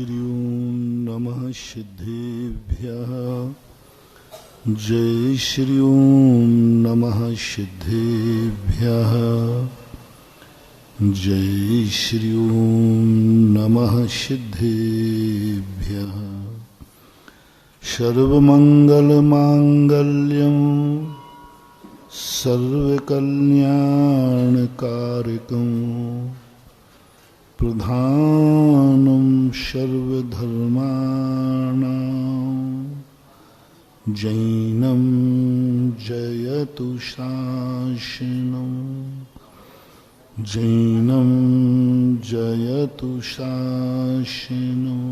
श्री ओम नमः सिद्धेभ्यः। जय श्री ओम नमः सिद्धेभ्यः। जय श्री ओम नमः सिद्धेभ्यः। सर्वमंगलमांगल्यं सर्वकल्याणकारकं प्रधानं सर्वधर्माणां जैनं जयतु शासनं। जैनं जयतु शासनं।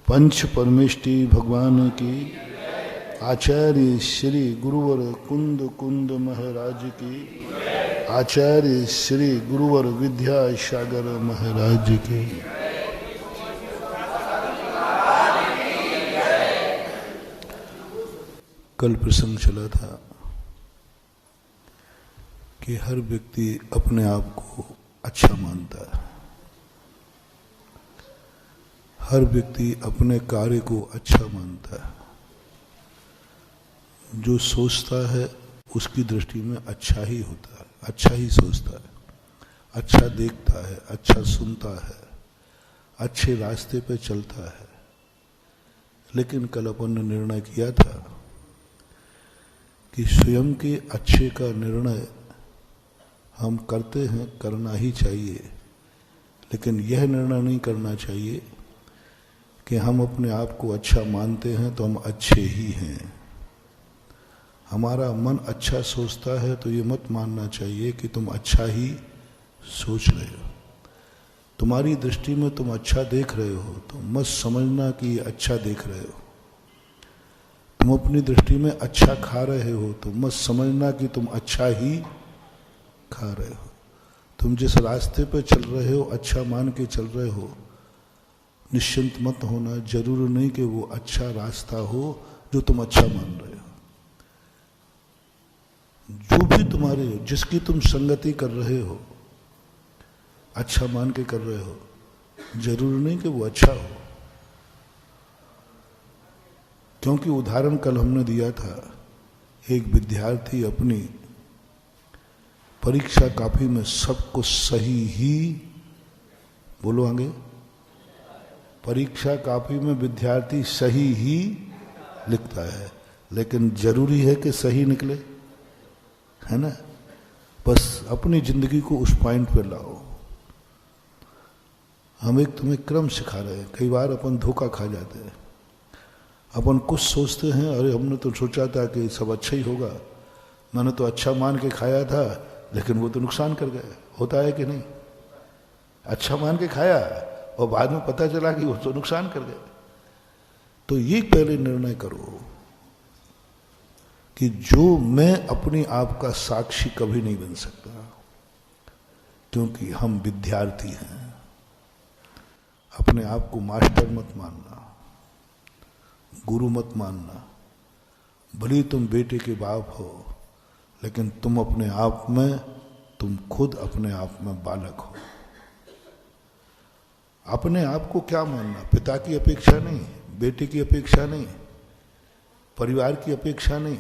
पंच परमेष्टि भगवान की, आचार्य श्री गुरुवर कुंद कुंद महाराज की, आचार्य श्री गुरुवर विद्यासागर महाराज की। कल प्रसंग चला था कि हर व्यक्ति अपने आप को अच्छा मानता है। हर व्यक्ति अपने कार्य को अच्छा मानता है। जो सोचता है उसकी दृष्टि में अच्छा ही होता है, अच्छा ही सोचता है, अच्छा देखता है, अच्छा सुनता है, अच्छे रास्ते पे चलता है। लेकिन कल अपन ने निर्णय किया था कि स्वयं के अच्छे का निर्णय हम करते हैं, करना ही चाहिए, लेकिन यह निर्णय नहीं करना चाहिए कि हम अपने आप को अच्छा मानते हैं तो हम अच्छे ही हैं। हमारा मन अच्छा सोचता है तो ये मत मानना चाहिए कि तुम अच्छा ही सोच रहे हो। तुम्हारी दृष्टि में तुम अच्छा देख रहे हो तो मत समझना कि ये अच्छा देख रहे हो। तुम अपनी दृष्टि में अच्छा खा रहे हो तो मत समझना कि तुम अच्छा ही खा रहे हो। तुम जिस रास्ते पे चल रहे हो अच्छा मान के चल रहे हो, निश्चिंत मत होना। जरूर नहीं कि वो अच्छा रास्ता हो जो तुम अच्छा मान रहे हो। जो भी तुम्हारे, जिसकी तुम संगति कर रहे हो, अच्छा मान के कर रहे हो, जरूर नहीं कि वो अच्छा हो। क्योंकि उदाहरण कल हमने दिया था, एक विद्यार्थी अपनी परीक्षा कॉपी में सब कुछ सही ही, बोलो आगे, परीक्षा कॉपी में विद्यार्थी सही ही लिखता है, लेकिन जरूरी है कि सही निकले, है ना। बस अपनी जिंदगी को उस पॉइंट पे लाओ। हम एक तुम्हें क्रम सिखा रहे हैं। कई बार अपन धोखा खा जाते हैं। अपन कुछ सोचते हैं, अरे हमने तो सोचा था कि सब अच्छा ही होगा, मैंने तो अच्छा मान के खाया था, लेकिन वो तो नुकसान कर गए। होता है कि नहीं? अच्छा मान के खाया और बाद में पता चला कि वो तो नुकसान कर गए। तो ये पहले निर्णय करो कि जो मैं अपने आप का साक्षी कभी नहीं बन सकता, क्योंकि हम विद्यार्थी हैं। अपने आप को मास्टर मत मानना, गुरु मत मानना। भले तुम बेटे के बाप हो, लेकिन तुम अपने आप में, तुम खुद अपने आप में बालक हो। अपने आप को क्या मानना? पिता की अपेक्षा नहीं, बेटे की अपेक्षा नहीं, परिवार की अपेक्षा नहीं।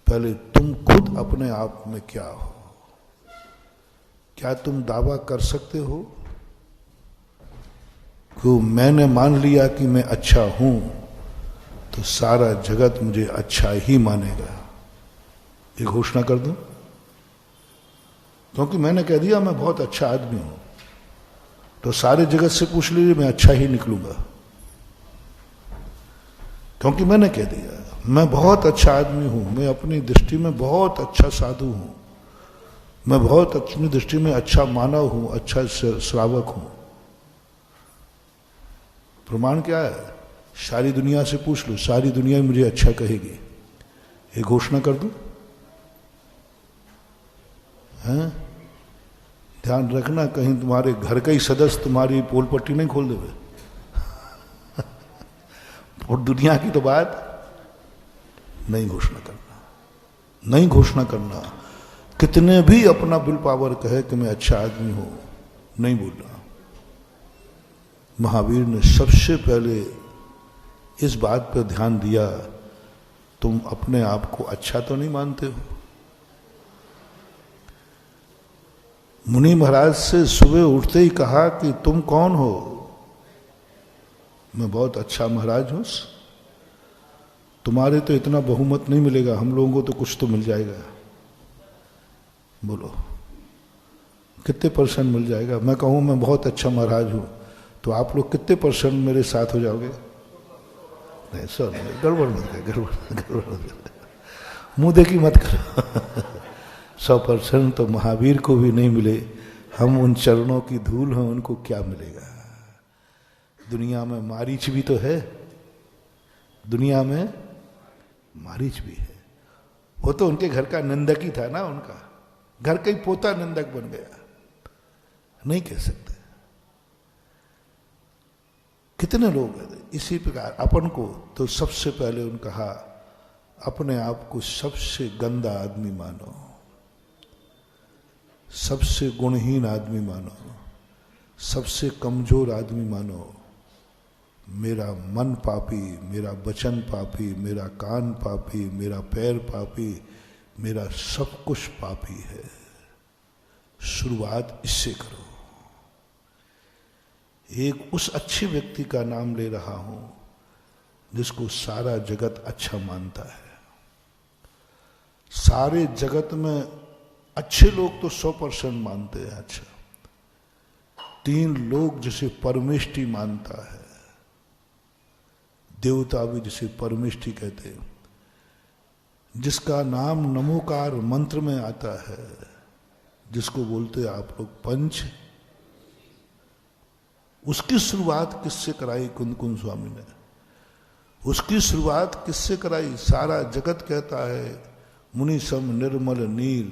पहले तुम खुद अपने आप में क्या हो? क्या तुम दावा कर सकते हो कि मैंने मान लिया कि मैं अच्छा हूं तो सारा जगत मुझे अच्छा ही मानेगा? ये घोषणा कर दूं? क्योंकि मैंने कह दिया मैं बहुत अच्छा आदमी हूं, तो सारे जगत से पूछ लीजिए, मैं अच्छा ही निकलूंगा। क्योंकि मैंने कह दिया मैं बहुत अच्छा आदमी हूं, मैं अपनी दृष्टि में बहुत अच्छा साधु हूं, मैं बहुत अपनी दृष्टि में अच्छा मानव हूं, अच्छा श्रावक हूं। प्रमाण क्या है? सारी दुनिया से पूछ लो, सारी दुनिया मुझे अच्छा कहेगी। ये घोषणा कर दूं? हैं? ध्यान रखना, कहीं तुम्हारे घर का ही सदस्य तुम्हारी पोल पट्टी नहीं खोल देवे। और दुनिया की तो बात नहीं घोषणा करना, नहीं घोषणा करना। कितने भी अपना विल पावर कहे कि मैं अच्छा आदमी हूं, नहीं बोलना। महावीर ने सबसे पहले इस बात पर ध्यान दिया, तुम अपने आप को अच्छा तो नहीं मानते हो। मुनि महाराज से सुबह उठते ही कहा कि तुम कौन हो? मैं बहुत अच्छा महाराज हूं, तुम्हारे तो इतना बहुमत नहीं मिलेगा, हम लोगों को तो कुछ तो मिल जाएगा। बोलो कितने परसेंट मिल जाएगा? मैं कहूं मैं बहुत अच्छा महाराज हूं तो आप लोग कितने परसेंट मेरे साथ हो जाओगे? नहीं सर, गड़बड़ मत कर, गड़बड़ मुंह देखी मत करो। 100% तो महावीर को भी नहीं मिले, हम उन चरणों की धूल हैं, उनको क्या मिलेगा? दुनिया में मारीच भी तो है, दुनिया में मारीच भी है। वो तो उनके घर का निंदक ही था ना, उनका घर का ही पोता निंदक बन गया, नहीं कह सकते। कितने लोग हैं इसी प्रकार। अपन को तो सबसे पहले उन्होंने कहा अपने आप को सबसे गंदा आदमी मानो, सबसे गुणहीन आदमी मानो, सबसे कमजोर आदमी मानो। मेरा मन पापी, मेरा वचन पापी, मेरा कान पापी, मेरा पैर पापी, मेरा सब कुछ पापी है। शुरुआत इससे करो। एक उस अच्छे व्यक्ति का नाम ले रहा हूं जिसको सारा जगत अच्छा मानता है। सारे जगत में अच्छे लोग तो 100% मानते हैं अच्छा। 3 लोग जिसे परमेष्टि मानता है, देवता भी जिसे परमेष्टि कहते हैं, जिसका नाम नमोकार मंत्र में आता है, जिसको बोलते हैं आप लोग पंच। उसकी शुरुआत किससे कराई? कुंदकुंद स्वामी ने। उसकी शुरुआत किससे कराई? सारा जगत कहता है मुनि सम निर्मल नीर,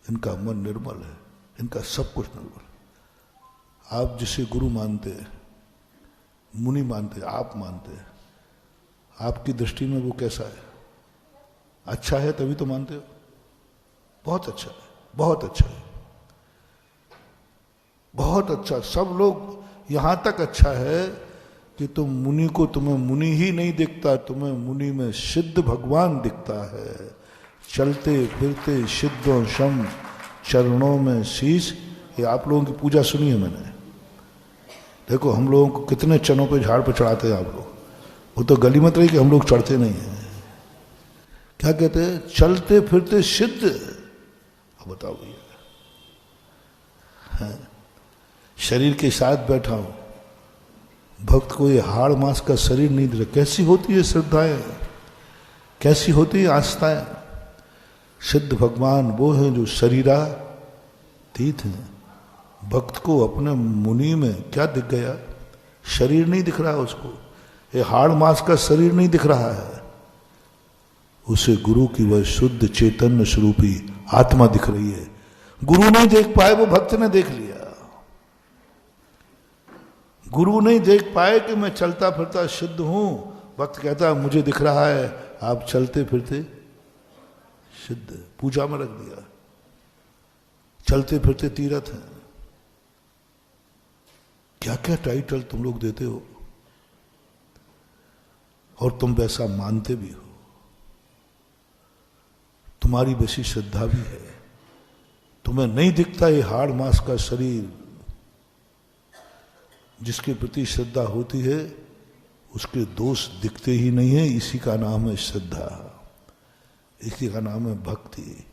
इनका मन निर्मल है, इनका सब कुछ निर्मल। आप जिसे गुरु मानते हैं, मुनि मानते हैं, आप मानते हैं, आपकी दृष्टि में वो कैसा है? अच्छा है तभी तो मानते हो। बहुत अच्छा है, बहुत अच्छा है, बहुत अच्छा। सब लोग यहां तक अच्छा है कि तुम मुनि को, तुम्हें मुनि ही नहीं दिखता, तुम्हें मुनि में सिद्ध भगवान दिखता है। चलते फिरते सिद्धों शम, चरणों में शीश। ये आप लोगों की पूजा सुनी है मैंने। देखो हम लोगों को कितने चनों पे झाड़ पे चढ़ाते हैं आप लोग। वो तो गली मत रही कि हम लोग चढ़ते नहीं हैं। क्या कहते हैं? चलते फिरते सिद्ध। अब बताओ भैया, शरीर के साथ बैठा हूं, भक्त को ये हाड़ मांस का शरीर नहीं दे रहा। कैसी होती है श्रद्धाएं, कैसी होती है आस्थाएं? सिद्ध भगवान वो हैं जो शरीरातीत हैं। भक्त को अपने मुनि में क्या दिख गया? शरीर नहीं दिख रहा उसको, ये हाड़ मांस का शरीर नहीं दिख रहा है उसे। गुरु की वह शुद्ध चैतन्य स्वरूपी आत्मा दिख रही है। गुरु नहीं देख पाए, वो भक्त ने देख लिया। गुरु नहीं देख पाए कि मैं चलता फिरता सिद्ध हूं, भक्त कहता मुझे दिख रहा है आप चलते फिरते सिद्ध। पूजा में रख दिया, चलते फिरते तीर्थ हैं। क्या क्या टाइटल तुम लोग देते हो, और तुम वैसा मानते भी हो। तुम्हारी वैसी श्रद्धा भी है। तुम्हें नहीं दिखता ये हाड़ मांस का शरीर। जिसके प्रति श्रद्धा होती है उसके दोष दिखते ही नहीं है। इसी का नाम है श्रद्धा, इसी का नाम है भक्ति।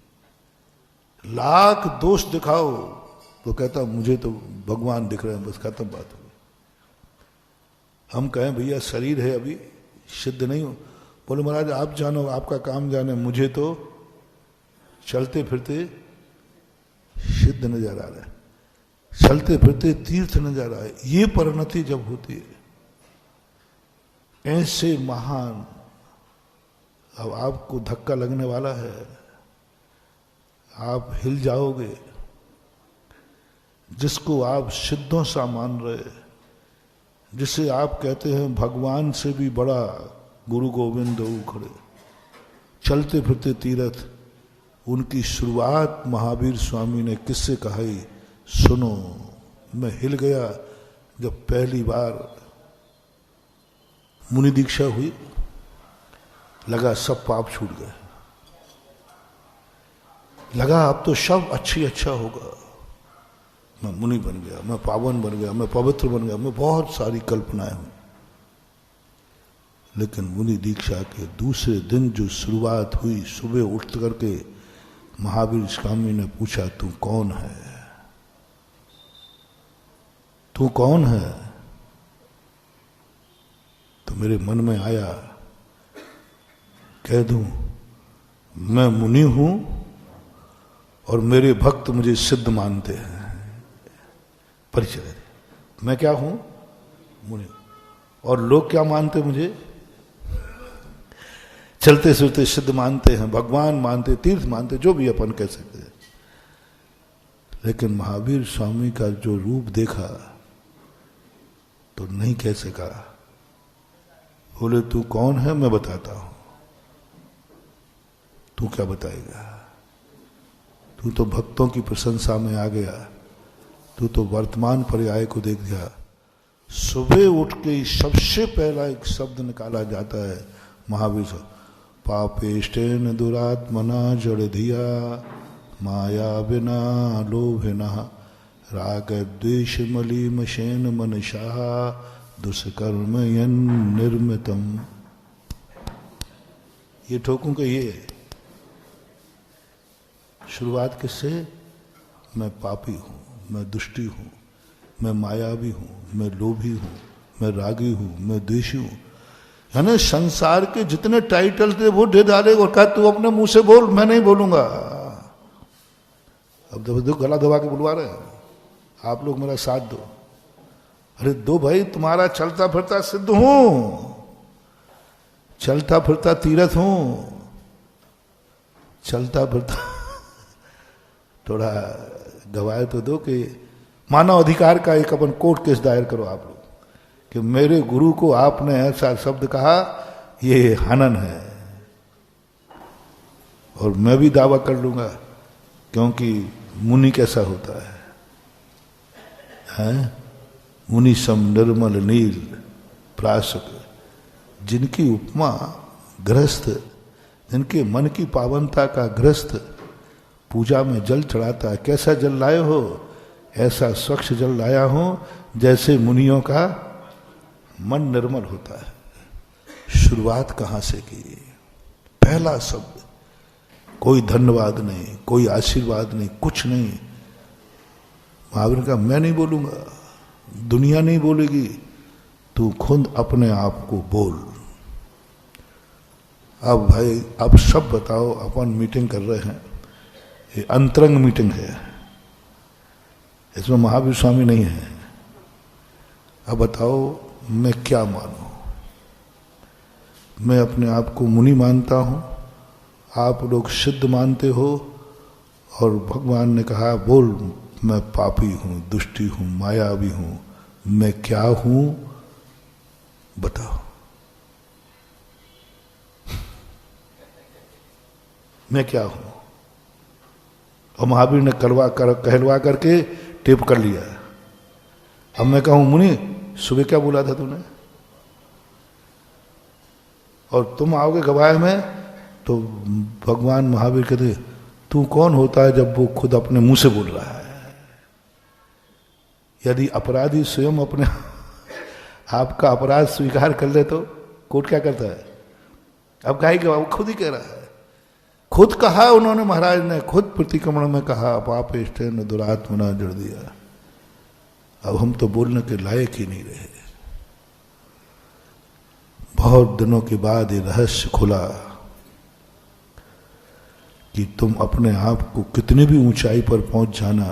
लाख दोष दिखाओ तो कहता मुझे तो भगवान दिख रहे हैं, बस खत्म बात हो। हम कहें भैया शरीर है अभी सिद्ध नहीं हो, बोले महाराज आप जानो, आपका काम जाने, मुझे तो चलते फिरते सिद्ध नजर आ रहा है, चलते फिरते तीर्थ नजर आ रहा है। ये परिणति जब होती है ऐसे महान, अब आपको धक्का लगने वाला है, आप हिल जाओगे। जिसको आप सिद्धों सा मान रहे, जिसे आप कहते हैं भगवान से भी बड़ा गुरु गोविंद खड़े, चलते फिरते तीर्थ, उनकी शुरुआत महावीर स्वामी ने किससे कही? सुनो, मैं हिल गया जब पहली बार मुनि दीक्षा हुई, लगा सब पाप छूट गए, लगा अब तो सब अच्छा होगा, मैं मुनि बन गया, मैं पावन बन गया, मैं पवित्र बन गया, मैं बहुत सारी कल्पनाएं हुई। लेकिन मुनि दीक्षा के दूसरे दिन जो शुरुआत हुई, सुबह उठ करके महावीर स्वामी ने पूछा, तू कौन है, तू कौन है? तो मेरे मन में आया, कह दूं मैं मुनि हूं और मेरे भक्त मुझे सिद्ध मानते हैं। परिचय, मैं क्या हूं? मुनि। और लोग क्या मानते मुझे? चलते फिरते सिद्ध मानते हैं, भगवान मानते, तीर्थ मानते, जो भी अपन कह सकते हैं। लेकिन महावीर स्वामी का जो रूप देखा तो नहीं कह सका। बोले तू कौन है? मैं बताता हूं। तू क्या बताएगा? तू तो भक्तों की प्रशंसा में आ गया, तू तो वर्तमान पर्याय को देख गया। सुबह उठ के सबसे पहला एक शब्द निकाला जाता है महावीर से, पापेष्टेन दुरात्मना जड़ धिया माया बिना लोभिना राग द्वेष मलीमशेन मनशाह दुष्कर्म यन निर्मितम। ये ठोकूं का ये शुरुआत किससे? मैं पापी हूं, मैं दुष्टी हूं, मैं मायावी हूं, मैं लोभी हूं, मैं रागी हूं, मैं द्वेषी हूं। यानी संसार के जितने टाइटल थे वो दे डाले और कहा तू अपने मुंह से बोल, मैं नहीं बोलूंगा। अब देखो गला दबा के बुलवा रहे हैं, आप लोग मेरा साथ दो। अरे दो भाई, तुम्हारा चलता फिरता सिद्ध हूं, चलता फिरता तीर्थ हूं, चलता फिरता थोड़ा गवाह तो दो कि मानव अधिकार का एक अपन कोर्ट केस दायर करो आप लोग कि मेरे गुरु को आपने ऐसा शब्द कहा, ये हनन है। और मैं भी दावा कर लूंगा, क्योंकि मुनि कैसा होता है? मुनि सम निर्मल नील प्राशक, जिनकी उपमा गृहस्थ, जिनके मन की पावनता का गृहस्थ पूजा में जल चढ़ाता है। कैसा जल लाए हो? ऐसा स्वच्छ जल लाया हूं जैसे मुनियों का मन निर्मल होता है। शुरुआत कहां से की? पहला शब्द, कोई धन्यवाद नहीं, कोई आशीर्वाद नहीं, कुछ नहीं। महावीर का मैं नहीं बोलूंगा, दुनिया नहीं बोलेगी, तू खुद अपने आप को बोल। अब भाई अब सब बताओ, अपन मीटिंग कर रहे हैं, ये अंतरंग मीटिंग है, इसमें महावीर स्वामी नहीं है। अब बताओ मैं क्या मानूं? मैं अपने आप को मुनि मानता हूं, आप लोग सिद्ध मानते हो, और भगवान ने कहा बोल मैं पापी हूं, दुष्टी हूं, मायावी हूं, मैं क्या हूं बताओ। मैं क्या हूं? और महावीर ने कहलवा करके टेप कर लिया। अब मैं कहूं मुनि सुबह क्या बोला था तूने? और तुम आओगे गवाह में तो भगवान महावीर कहते तू कौन होता है जब वो खुद अपने मुंह से बोल रहा है? यदि अपराधी स्वयं अपने आपका अपराध स्वीकार कर ले तो कोर्ट क्या करता है? अब कहा कि वो खुद ही कह रहा है, खुद कहा उन्होंने, महाराज ने खुद प्रतिक्रमण में कहा पाप इष्टेन दुरात्मना जड़ दिया। अब हम तो बोलने के लायक ही नहीं रहे। बहुत दिनों के बाद ये रहस्य खुला कि तुम अपने आप को कितने भी ऊंचाई पर पहुंच जाना,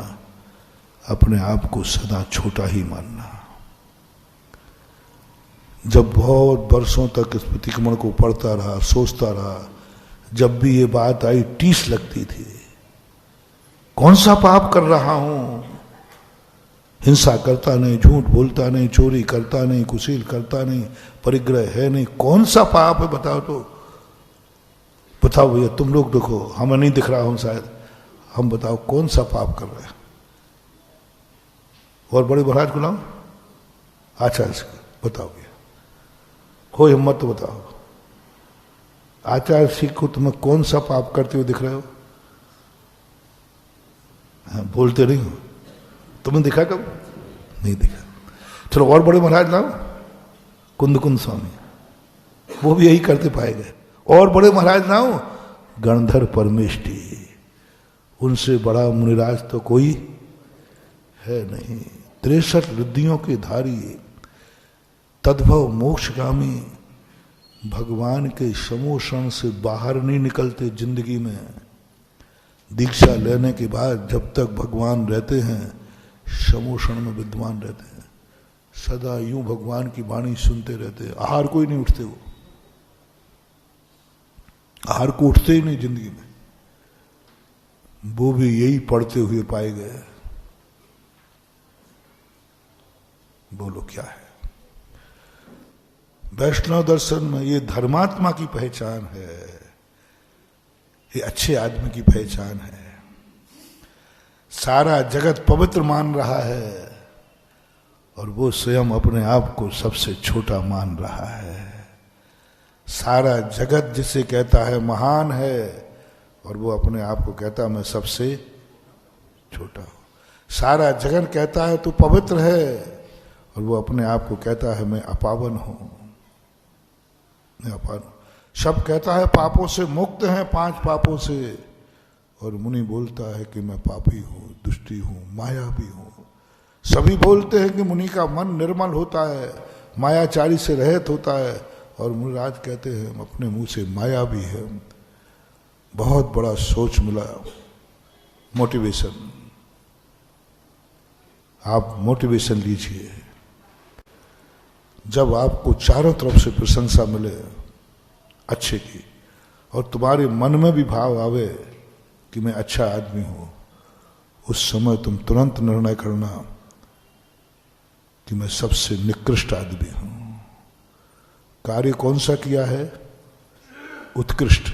अपने आप को सदा छोटा ही मानना। जब बहुत वर्षों तक इस प्रतिक्रमण को पढ़ता रहा, सोचता रहा, जब भी ये बात आई टीस लगती थी। कौन सा पाप कर रहा हूं? हिंसा करता नहीं, झूठ बोलता नहीं, चोरी करता नहीं, कुशील करता नहीं, परिग्रह है नहीं, कौन सा पाप है बताओ तो? बताओ भैया, तुम लोग देखो, हमें नहीं दिख रहा हूं शायद, हम बताओ कौन सा पाप कर रहे हैं? और बड़े महाराज को लाओ, आचार्य बताओ भैया, कोई हिम्मत तो बताओ, आचार्य सिख को तुम्हें कौन सा पाप करते हुए दिख रहे हो? हाँ, बोलते नहीं हो, तुमने दिखा कब? नहीं दिखा। चलो और बड़े महाराज लाओ, कुंद कुंद स्वामी, वो भी यही करते पाए गए। और बड़े महाराज लाओ, गणधर परमेष्टि, उनसे बड़ा मुनिराज तो कोई है नहीं। 63 रिद्धियों के धारी, तद्भव मोक्षगामी, भगवान के समोषण से बाहर नहीं निकलते जिंदगी में। दीक्षा लेने के बाद जब तक भगवान रहते हैं समोषण में विद्वान रहते हैं, सदा यूं भगवान की वाणी सुनते रहते हैं। आहार कोई नहीं उठते, वो आहार को उठते ही नहीं जिंदगी में। वो भी यही पढ़ते हुए पाए गए। बोलो क्या है? वैष्णव दर्शन में ये धर्मात्मा की पहचान है, ये अच्छे आदमी की पहचान है। सारा जगत पवित्र मान रहा है और वो स्वयं अपने आप को सबसे छोटा मान रहा है। सारा जगत जिसे कहता है महान है और वो अपने आप को कहता है मैं सबसे छोटा हूं। सारा जगत कहता है तू पवित्र है और वो अपने आप को कहता है मैं अपावन हूं, मैं अपावन। सब कहता है पापों से मुक्त है, 5 पापों से, और मुनि बोलता है कि मैं पापी हूं, दुष्टी हूं, मायावी हूं। सभी बोलते हैं कि मुनि का मन निर्मल होता है, मायाचारी से रहित होता है, और मुनिराज कहते हैं हम अपने मुंह से मायावी है। बहुत बड़ा सोच मिला, मोटिवेशन। आप मोटिवेशन लीजिए। जब आपको चारों तरफ से प्रशंसा मिले अच्छे की, और तुम्हारे मन में भी भाव आवे कि मैं अच्छा आदमी हूं, उस समय तुम तुरंत निर्णय करना कि मैं सबसे निकृष्ट आदमी हूं। कार्य कौन सा किया है? उत्कृष्ट।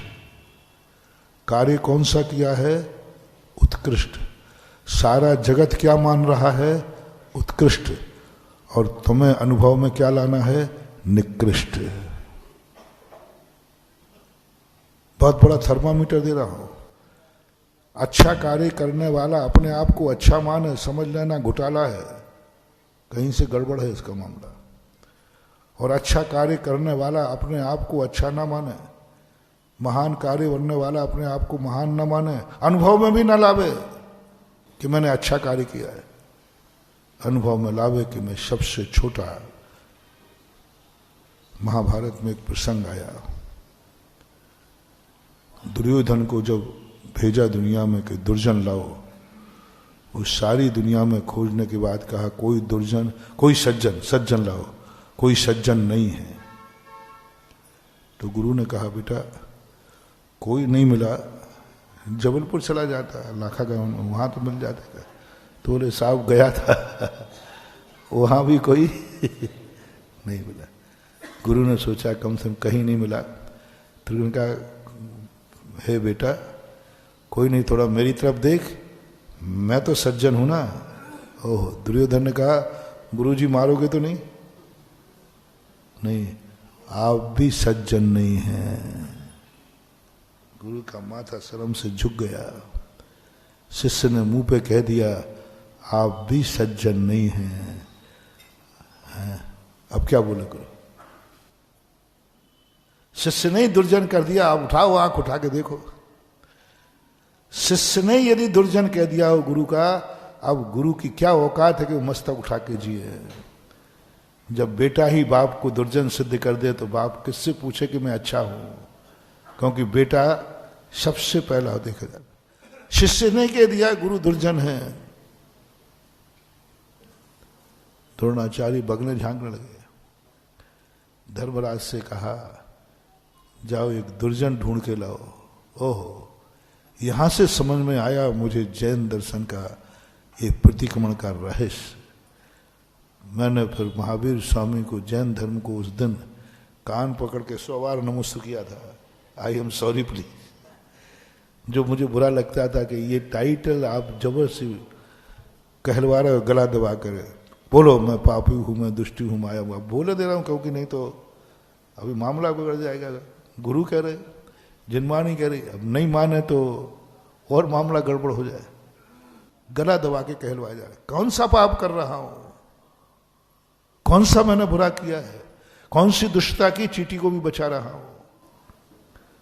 कार्य कौन सा किया है? उत्कृष्ट। सारा जगत क्या मान रहा है? उत्कृष्ट। और तुम्हें अनुभव में क्या लाना है? निकृष्ट। बहुत बड़ा थर्मामीटर दे रहा हूं। अच्छा कार्य करने वाला अपने आप को अच्छा माने, समझ लेना घोटाला है, कहीं से गड़बड़ है इसका मामला। और अच्छा कार्य करने वाला अपने आप को अच्छा ना माने, महान कार्य करने वाला अपने आप को महान ना माने, अनुभव में भी ना लावे कि मैंने अच्छा कार्य किया है, अनुभव में लावे कि मैं सबसे छोटा। महाभारत में एक प्रसंग आया, दुर्योधन को जब भेजा दुनिया में कि दुर्जन लाओ, उस सारी दुनिया में खोजने के बाद कहा कोई दुर्जन, कोई सज्जन लाओ, कोई सज्जन नहीं है। तो गुरु ने कहा बेटा कोई नहीं मिला, जबलपुर चला जाता, लाखा का वहां तो मिल जाता। तो बोले साहब गया था वहां भी कोई नहीं मिला। गुरु ने सोचा कम से कम कहीं नहीं मिला, तो उन्होंने कहा हे बेटा कोई नहीं, थोड़ा मेरी तरफ देख, मैं तो सज्जन हूं ना। ओह, दुर्योधन ने कहा गुरुजी मारोगे तो नहीं? नहीं, आप भी सज्जन नहीं हैं। गुरु का माथा शर्म से झुक गया। शिष्य ने मुंह पे कह दिया आप भी सज्जन नहीं हैं। अब क्या बोले गुरु? शिष्य ने दुर्जन कर दिया, आप उठाओ आंख उठा के देखो। शिष्य ने यदि दुर्जन कह दिया हो गुरु का, अब गुरु की क्या औकात है कि वो मस्तक उठा के जिए। जब बेटा ही बाप को दुर्जन सिद्ध कर दे तो बाप किससे पूछे कि मैं अच्छा हूं, क्योंकि बेटा सबसे पहला देखा जाता। शिष्य ने कह दिया गुरु दुर्जन है, द्रोणाचार्य बगले झांकने लगे। धर्मराज से कहा जाओ एक दुर्जन ढूंढ के लाओ। ओहो, यहां से समझ में आया मुझे जैन दर्शन का ये प्रतिक्रमण का रहस्य। मैंने फिर महावीर स्वामी को, जैन धर्म को उस दिन कान पकड़ के 100 बार नमस्ते किया था, आई एम सॉरी प्लीज। जो मुझे बुरा लगता था कि ये टाइटल आप जबरदस्ती कहलवा रहे हो, गला दबा कर बोलो मैं पापी हूं, मैं दुष्टी हूं, माया हुआ बोले दे रहा हूं, क्योंकि नहीं तो अभी मामला बिगड़ जाएगा। गुरु कह रहे, जिनवाणी कह रही, अब नहीं माने तो और मामला गड़बड़ हो जाए, गला दबा के कहलवाया जाए। कौन सा पाप कर रहा हूं, कौन सा मैंने बुरा किया है, कौन सी दुष्टता की चींटी को भी बचा रहा हूं,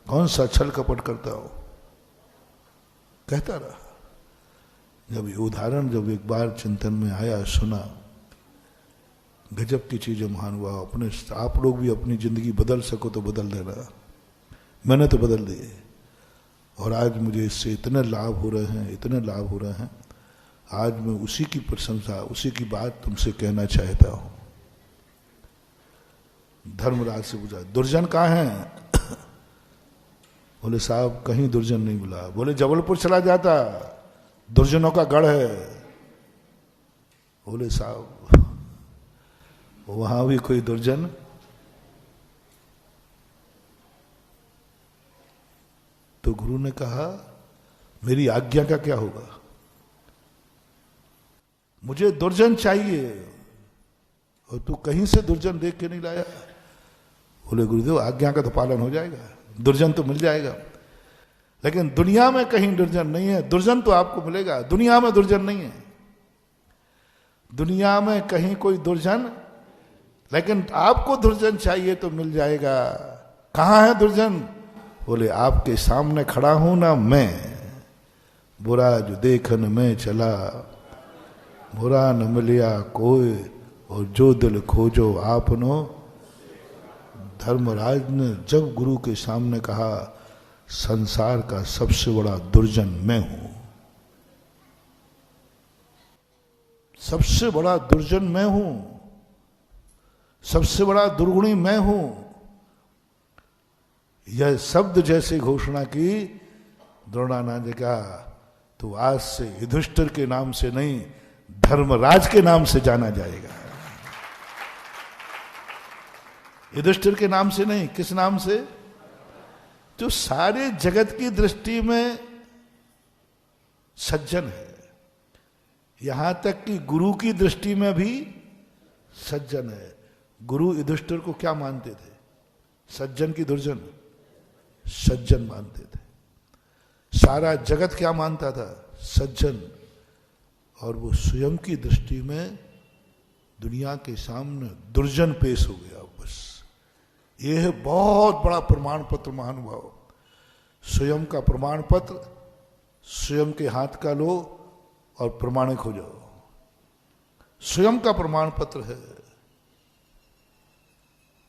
कौन सा छल कपट करता हूं, कहता रहा। जब ये उदाहरण जब एक बार चिंतन में आया, सुना, गजब की चीजें महान हुआ। अपने आप लोग भी अपनी जिंदगी बदल सको तो बदल देना। मैंने तो बदल दी, और आज मुझे इससे इतने लाभ हो रहे हैं, इतने लाभ हो रहे हैं। आज मैं उसी की प्रशंसा, उसी की बात तुमसे कहना चाहता हूं। धर्मराज से पूछा, दुर्जन कहाँ हैं? बोले साहब कहीं दुर्जन नहीं मिला। बोले जबलपुर चला जाता, दुर्जनों का गढ़ है। बोले साहब वहां भी कोई दुर्जन? तो गुरु ने कहा मेरी आज्ञा का क्या होगा, मुझे दुर्जन चाहिए, और तू कहीं से दुर्जन देख के नहीं लाया। बोले गुरुदेव आज्ञा का तो पालन हो जाएगा, दुर्जन तो मिल जाएगा, लेकिन दुनिया में कहीं दुर्जन नहीं है। दुर्जन तो आपको मिलेगा, दुनिया में दुर्जन नहीं है। दुनिया में कहीं कोई दुर्जन, लेकिन आपको दुर्जन चाहिए तो मिल जाएगा। कहां है दुर्जन? बोले आपके सामने खड़ा हूं ना मैं, बुरा जो देखन में चला, बुरा न मिलिया कोई, और जो दिल खोजो आपनो। धर्मराज ने जब गुरु के सामने कहा संसार का सबसे बड़ा दुर्जन मैं हूं, सबसे बड़ा दुर्जन मैं हूं, सबसे बड़ा दुर्गुणी मैं हूं, यह शब्द जैसे घोषणा की, द्रोणाचार्य ने कहा तो आज से युधिष्ठिर के नाम से नहीं, धर्मराज के नाम से जाना जाएगा। युधिष्ठिर के नाम से नहीं, किस नाम से? जो सारे जगत की दृष्टि में सज्जन है, यहां तक कि गुरु की दृष्टि में भी सज्जन है। गुरु युधिष्ठिर को क्या मानते थे? सज्जन की दुर्जन? सज्जन मानते थे। सारा जगत क्या मानता था? सज्जन। और वो स्वयं की दृष्टि में दुनिया के सामने दुर्जन पेश हो गया। बस ये है बहुत बड़ा प्रमाण पत्र महानुभाव। स्वयं का प्रमाण पत्र स्वयं के हाथ का लो और प्रमाणिक हो जाओ। स्वयं का प्रमाण पत्र है,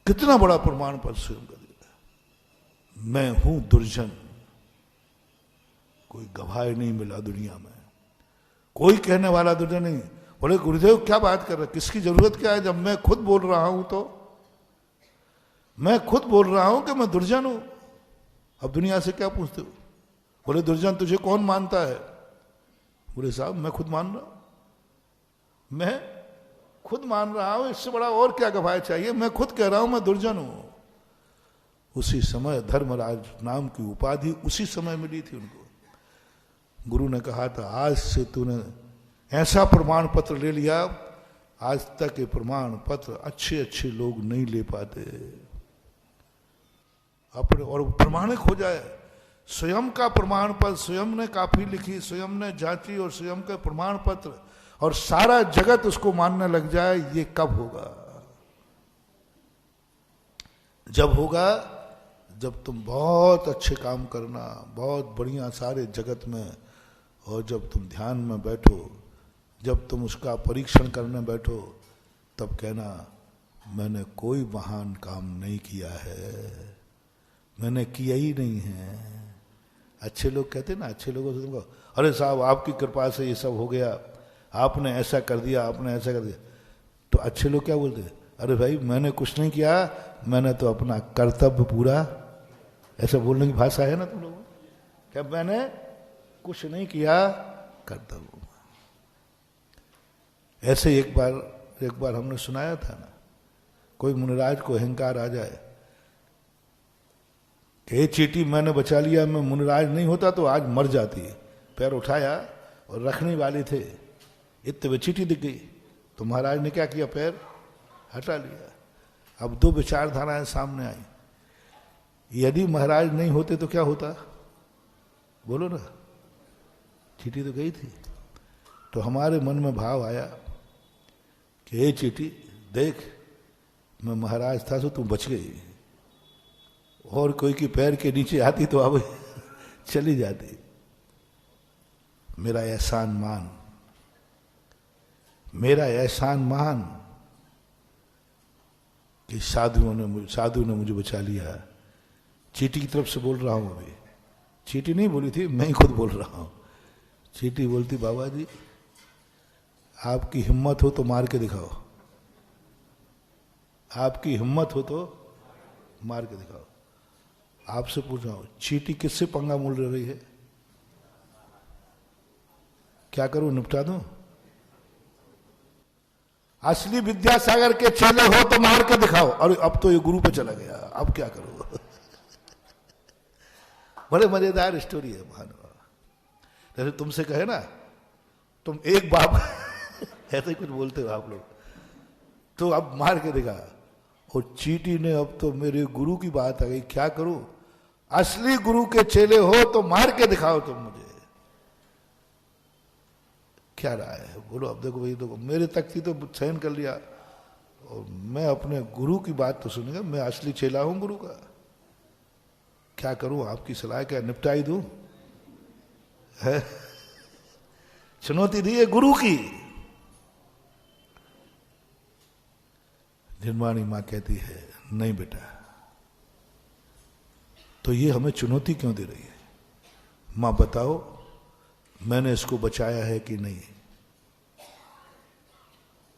कितना बड़ा प्रमाण पत्र स्वयं का दिया। मैं हूं दुर्जन, कोई गवाह नहीं मिला दुनिया में, कोई कहने वाला दुर्जन नहीं। बोले गुरुदेव क्या बात कर रहे, किसकी जरूरत क्या है, जब मैं खुद बोल रहा हूं तो? मैं खुद बोल रहा हूं कि मैं दुर्जन हूं, अब दुनिया से क्या पूछते हो? बोले दुर्जन तुझे कौन मानता है? बोले साहब मैं खुद मान रहा हूं, मैं खुद मान रहा हूं, इससे बड़ा और क्या गवाह चाहिए? मैं खुद कह रहा हूं मैं दुर्जन हूं। उसी समय धर्मराज नाम की उपाधि उसी समय मिली थी उनको। गुरु ने कहा था आज से तूने ऐसा प्रमाण पत्र ले लिया, आज तक ये प्रमाण पत्र अच्छे अच्छे लोग नहीं ले पाते। अपने और प्रमाणिक हो जाए, स्वयं का प्रमाण पत्र, स्वयं ने काफी लिखी, स्वयं ने जांची और स्वयं का प्रमाण पत्र, और सारा जगत उसको मानने लग जाए, ये कब होगा? जब होगा जब तुम बहुत अच्छे काम करना, बहुत बढ़िया सारे जगत में, और जब तुम ध्यान में बैठो, जब तुम उसका परीक्षण करने बैठो, तब कहना मैंने कोई महान काम नहीं किया है, मैंने किया ही नहीं है। अच्छे लोग कहते ना, अच्छे लोगों से तुमको अरे साहब आपकी कृपा से ये सब हो गया, आपने ऐसा कर दिया, आपने ऐसा कर दिया। तो अच्छे लोग क्या बोलते? अरे भाई मैंने कुछ नहीं किया, मैंने तो अपना कर्तव्य पूरा, ऐसा बोलने की भाषा है ना तुम लोगों, क्या मैंने कुछ नहीं किया, कर्तव्य। ऐसे एक बार हमने सुनाया था ना, कोई मुनिराज को अहंकार आ जाए कि ये चींटी मैंने बचा लिया, मैं मुनिराज नहीं होता तो आज मर जाती। पैर उठाया और रखने वाले थे, इतने में चींटी दिख गई, तो महाराज ने क्या किया, पैर हटा लिया। अब दो विचारधाराएं सामने आई। यदि महाराज नहीं होते तो क्या होता, बोलो ना, चीटी तो गई थी। तो हमारे मन में भाव आया कि हे चीटी देख, मैं महाराज था तो तू बच गई, और कोई की पैर के नीचे आती तो अब चली जाती। मेरा एहसान मान, मेरा एहसान मान कि साधु ने मुझे बचा लिया। चीटी की तरफ से बोल रहा हूं अभी, चीटी नहीं बोली थी, मैं ही खुद बोल रहा हूं। चीटी बोलती, बाबा जी आपकी हिम्मत हो तो मार के दिखाओ, आपकी हिम्मत हो तो मार के दिखाओ। आपसे पूछ रहा हूं, चीटी किससे पंगा मूल रही है? क्या करूं, निपटा दूं? असली विद्यासागर के चेले हो तो मार के दिखाओ। और अब तो ये गुरु पे चला गया, अब क्या करूं? बड़े मजेदार स्टोरी है महानुभाव। जैसे तुमसे कहे ना, तुम एक बाप ऐसे ही कुछ बोलते हो आप लोग, तो अब मार के दिखा। और चीटी ने, अब तो मेरे गुरु की बात आ गई, क्या करूं? असली गुरु के चेले हो तो मार के दिखाओ तुम मुझे। क्या राय है, बोलो। अब देखो भाई, देखो मेरे तक थी तो सहन कर लिया, और मैं अपने गुरु की बात तो सुनूंगा, मैं असली चेला हूं गुरु का। क्या करूं, आपकी सलाह क्या, निपटाई दूं? है चुनौती दी है गुरु की। जिनवाणी मां कहती है, नहीं बेटा, तो ये हमें चुनौती क्यों दे रही है? मां बताओ, मैंने इसको बचाया है कि नहीं?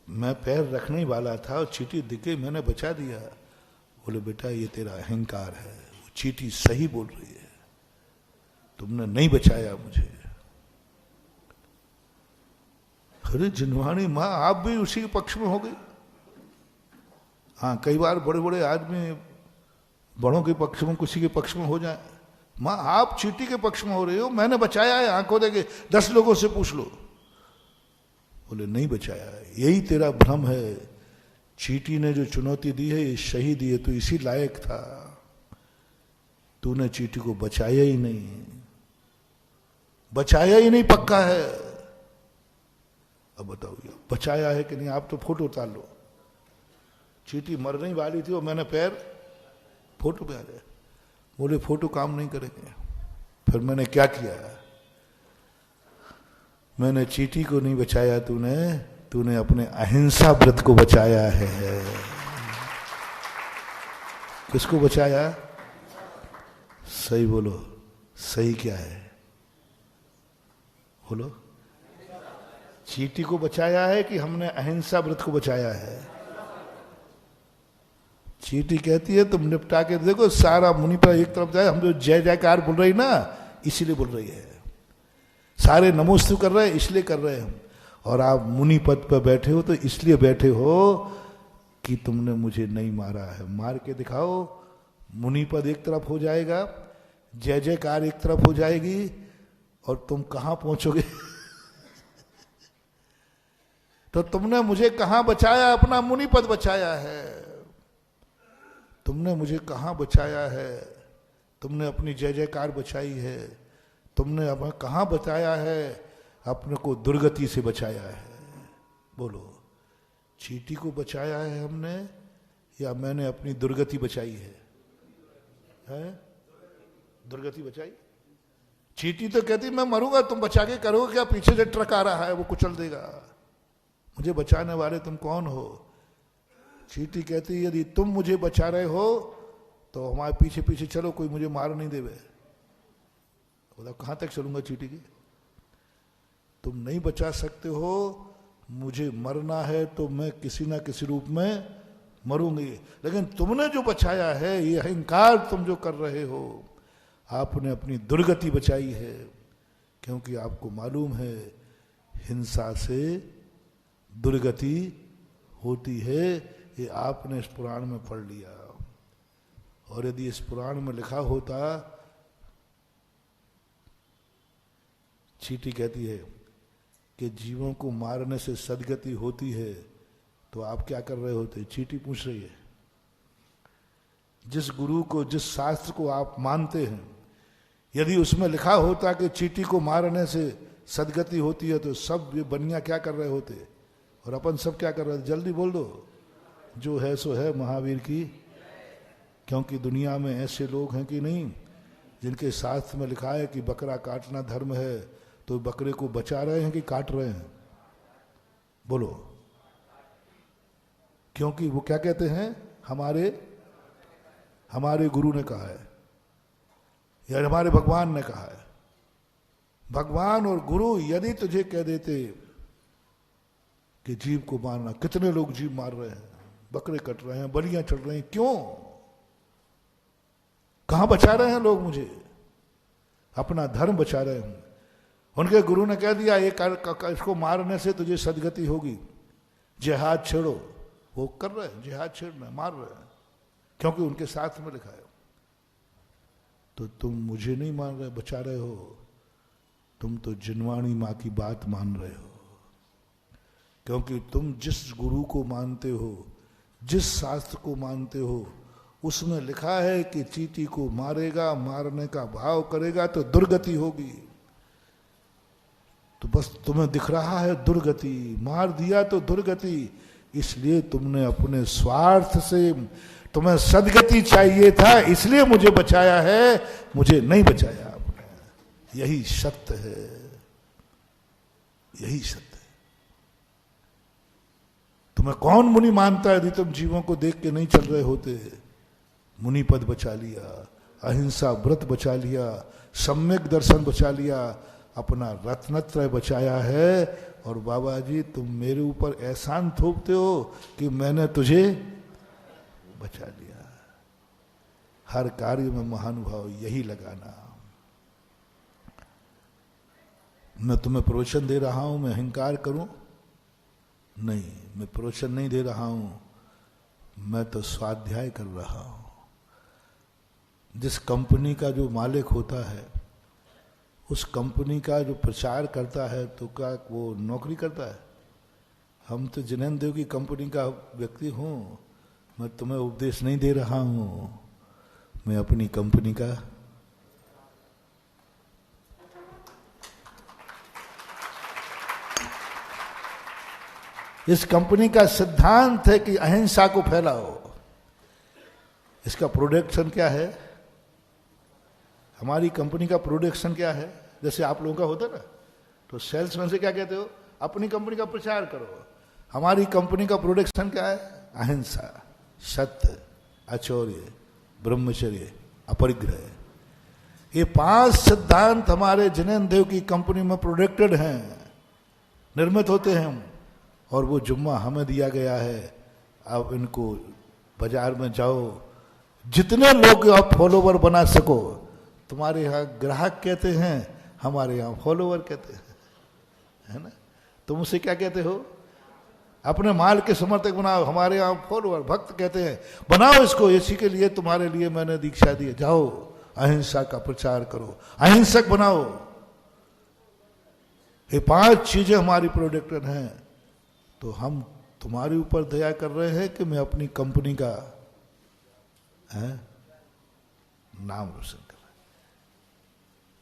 मैं पैर रखने ही वाला था और चीटी दिखे, मैंने बचा दिया। बोले बेटा ये तेरा अहंकार है, वो चीटी सही बोल रही है, तुमने नहीं बचाया मुझे। अरे जिनवाणी मां, आप भी उसी के पक्ष में हो गई। हाँ, कई बार बड़े बड़े आदमी बड़ों के पक्ष में, किसी के पक्ष में हो जाए। मां आप चीटी के पक्ष में हो रहे हो, मैंने बचाया है, आंखों देके 10 लोगों से पूछ लो। बोले नहीं बचाया, यही तेरा भ्रम है। चीटी ने जो चुनौती दी है ये सही दी है, तो इसी लायक था, तूने चीटी को बचाया ही नहीं, बचाया ही नहीं, पक्का है। अब बताओ बचाया है कि नहीं? आप तो फोटो उतार लो, चीटी मरने वाली थी और मैंने पैर फोटो पे आ गया। बोले फोटो काम नहीं करेंगे। फिर मैंने क्या किया? मैंने चीटी को नहीं बचाया, तूने अपने अहिंसा व्रत को बचाया है। किसको बचाया? सही बोलो, सही क्या है बोलो? चीटी को बचाया है कि हमने अहिंसा व्रत को बचाया है? चीटी कहती है तुम निपटा के देखो, सारा मुनि पर एक तरफ जाए। हम जो जय जयकार बोल रही ना, इसीलिए बोल रही है, सारे नमोस्तु कर रहे हैं इसलिए कर रहे हैं हम। और आप मुनि पद पर बैठे हो तो इसलिए बैठे हो कि तुमने मुझे नहीं मारा है। मार के दिखाओ, मुनि पद एक तरफ हो जाएगा, जय जयकार एक तरफ हो जाएगी, और तुम कहां पहुंचोगे? तो तुमने मुझे कहां बचाया? अपना मुनि पद बचाया है। तुमने मुझे कहां बचाया है? तुमने अपनी जय जयकार बचाई है। तुमने अब कहां बचाया है? अपने को दुर्गति से बचाया है। बोलो, चीटी को बचाया है हमने या मैंने अपनी दुर्गति बचाई है? दुर्गति बचाई। चीटी तो कहती मैं मरूंगा, तुम बचा के करोगे क्या? पीछे से ट्रक आ रहा है वो कुचल देगा, मुझे बचाने वाले तुम कौन हो? चीटी कहती यदि तुम मुझे बचा रहे हो तो हमारे पीछे पीछे चलो, कोई मुझे मार नहीं देवे। बोला कहां तक चलूंगा चीटी की? तुम नहीं बचा सकते हो, मुझे मरना है तो मैं किसी ना किसी रूप में मरूंगी। लेकिन तुमने जो बचाया है, ये अहंकार तुम जो कर रहे हो, आपने अपनी दुर्गति बचाई है। क्योंकि आपको मालूम है हिंसा से दुर्गति होती है, ये आपने इस पुराण में पढ़ लिया। और यदि इस पुराण में लिखा होता, चीटी कहती है कि जीवों को मारने से सदगति होती है, तो आप क्या कर रहे होते? चींटी पूछ रही है। जिस गुरु को, जिस शास्त्र को आप मानते हैं, यदि उसमें लिखा होता कि चींटी को मारने से सदगति होती है, तो सब ये बनिया क्या कर रहे होते? और अपन सब क्या कर रहे थे? जल्दी बोल दो, जो है सो है, महावीर की। क्योंकि दुनिया में ऐसे लोग हैं कि नहीं जिनके शास्त्र में लिखा है कि बकरा काटना धर्म है, तो बकरे को बचा रहे हैं कि काट रहे हैं? बोलो। क्योंकि वो क्या कहते हैं, हमारे गुरु ने कहा है या हमारे भगवान ने कहा है। भगवान और गुरु यदि तुझे कह देते कि जीव को मारना, कितने लोग जीव मार रहे हैं, बकरे कट रहे हैं, बलियां चढ़ रही हैं, क्यों? कहां बचा रहे हैं लोग मुझे? अपना धर्म बचा रहे हैं। उनके गुरु ने कह दिया ये इसको मारने से तुझे सदगति होगी, जिहाद छेड़ो। वो कर रहे हैं, जिहाद छेड़ना, मार रहे हैं, क्योंकि उनके साथ में लिखा है। तो तुम मुझे नहीं मान रहे, बचा रहे हो, तुम तो जिनवाणी माँ की बात मान रहे हो। क्योंकि तुम जिस गुरु को मानते हो, जिस शास्त्र को मानते हो, उसमें लिखा है कि चींटी को मारेगा, मारने का भाव करेगा तो दुर्गति होगी। तो बस तुम्हें दिख रहा है दुर्गति, मार दिया तो दुर्गति, इसलिए तुमने अपने स्वार्थ से, तुम्हें सदगति चाहिए था इसलिए मुझे बचाया है, मुझे नहीं बचाया आपने। यही सत्य है, यही सत्य है। तुम्हें कौन मुनि मानता है? यदि तुम जीवों को देख के नहीं चल रहे होते। मुनि पद बचा लिया, अहिंसा व्रत बचा लिया, सम्यक दर्शन बचा लिया, अपना रत्नत्रय बचाया है। और बाबा जी तुम मेरे ऊपर एहसान थोपते हो कि मैंने तुझे बचा लिया। हर कार्य में महानुभाव यही लगाना। मैं तुम्हें प्रवचन दे रहा हूं, मैं अहंकार करूं? नहीं, मैं प्रवचन नहीं दे रहा हूं, मैं तो स्वाध्याय कर रहा हूं। जिस कंपनी का जो मालिक होता है, उस कंपनी का जो प्रचार करता है, तो क्या वो नौकरी करता है? हम तो जिनेन्द्र देव की कंपनी का व्यक्ति हूं। मैं तुम्हें उपदेश नहीं दे रहा हूं, मैं अपनी कंपनी का। इस कंपनी का सिद्धांत है कि अहिंसा को फैलाओ। इसका प्रोडक्शन क्या है? हमारी कंपनी का प्रोडक्शन क्या है? जैसे आप लोगों का होता ना, तो सेल्समैन से क्या कहते हो? अपनी कंपनी का प्रचार करो। हमारी कंपनी का प्रोडक्शन क्या है? अहिंसा, सत्य, अचौर्य, ब्रह्मचर्य, अपरिग्रह। ये 5 सिद्धांत हमारे जिनेन्द्र देव की कंपनी में प्रोडक्टेड हैं, निर्मित होते हैं। और वो जुम्मा हमें दिया गया है। अब इनको बाजार में जाओ, जितने लोग आप फॉलोवर बना सको। तुम्हारे यहाँ ग्राहक कहते हैं, हमारे यहाँ फॉलोवर कहते हैं, है ना? तुम उसे क्या कहते हो? अपने माल के समर्थक बनाओ। हमारे यहाँ फॉलोवर, भक्त कहते हैं बनाओ इसको, इसी के लिए तुम्हारे लिए मैंने दीक्षा दी। जाओ अहिंसा का प्रचार करो, अहिंसक बनाओ। ये 5 चीजें हमारी प्रोडक्ट हैं। तो हम तुम्हारे ऊपर दया कर रहे हैं कि मैं अपनी कंपनी का नाम रोशन कर रहा।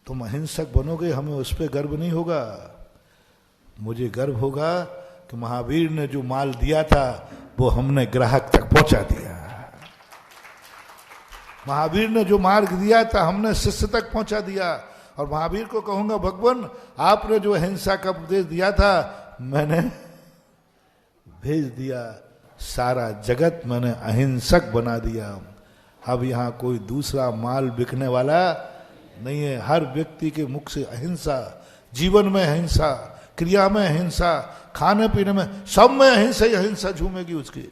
तुम अहिंसक बनोगे, हमें उस पर गर्व नहीं होगा। मुझे गर्व होगा कि महावीर ने जो माल दिया था वो हमने ग्राहक तक पहुंचा दिया। महावीर ने जो मार्ग दिया था हमने शिष्य तक पहुंचा दिया। और महावीर को कहूंगा, भगवान आपने जो अहिंसा का उपदेश दिया था मैंने भेज दिया, सारा जगत मैंने अहिंसक बना दिया। अब यहां कोई दूसरा माल बिकने वाला नहीं है। हर व्यक्ति के मुख से अहिंसा, जीवन में अहिंसा, क्रिया में अहिंसा, खाने पीने में, सब में अहिंसा ही अहिंसा झूमेगी उसकी।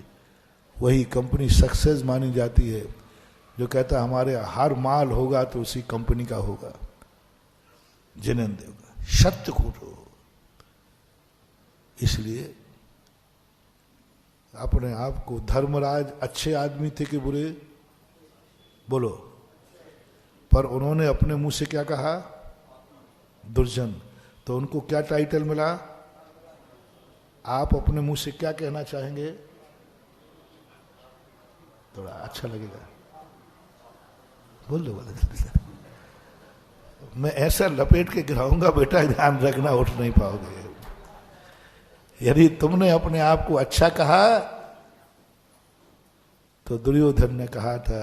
वही कंपनी सक्सेस मानी जाती है। जो कहता हमारे हर माल होगा तो उसी कंपनी का होगा, जिनेन्द्र देव का। सत्य खोटो। इसलिए अपने आप को धर्मराज अच्छे आदमी थे कि बुरे? बोलो। पर उन्होंने अपने मुंह से क्या कहा? दुर्जन। तो उनको क्या टाइटल मिला? आप अपने मुंह से क्या कहना चाहेंगे? थोड़ा अच्छा लगेगा, बोल दो। मैं ऐसा लपेट के गिराऊंगा बेटा, ध्यान रखना, उठ नहीं पाओगे। यदि तुमने अपने आप को अच्छा कहा तो दुर्योधन ने कहा था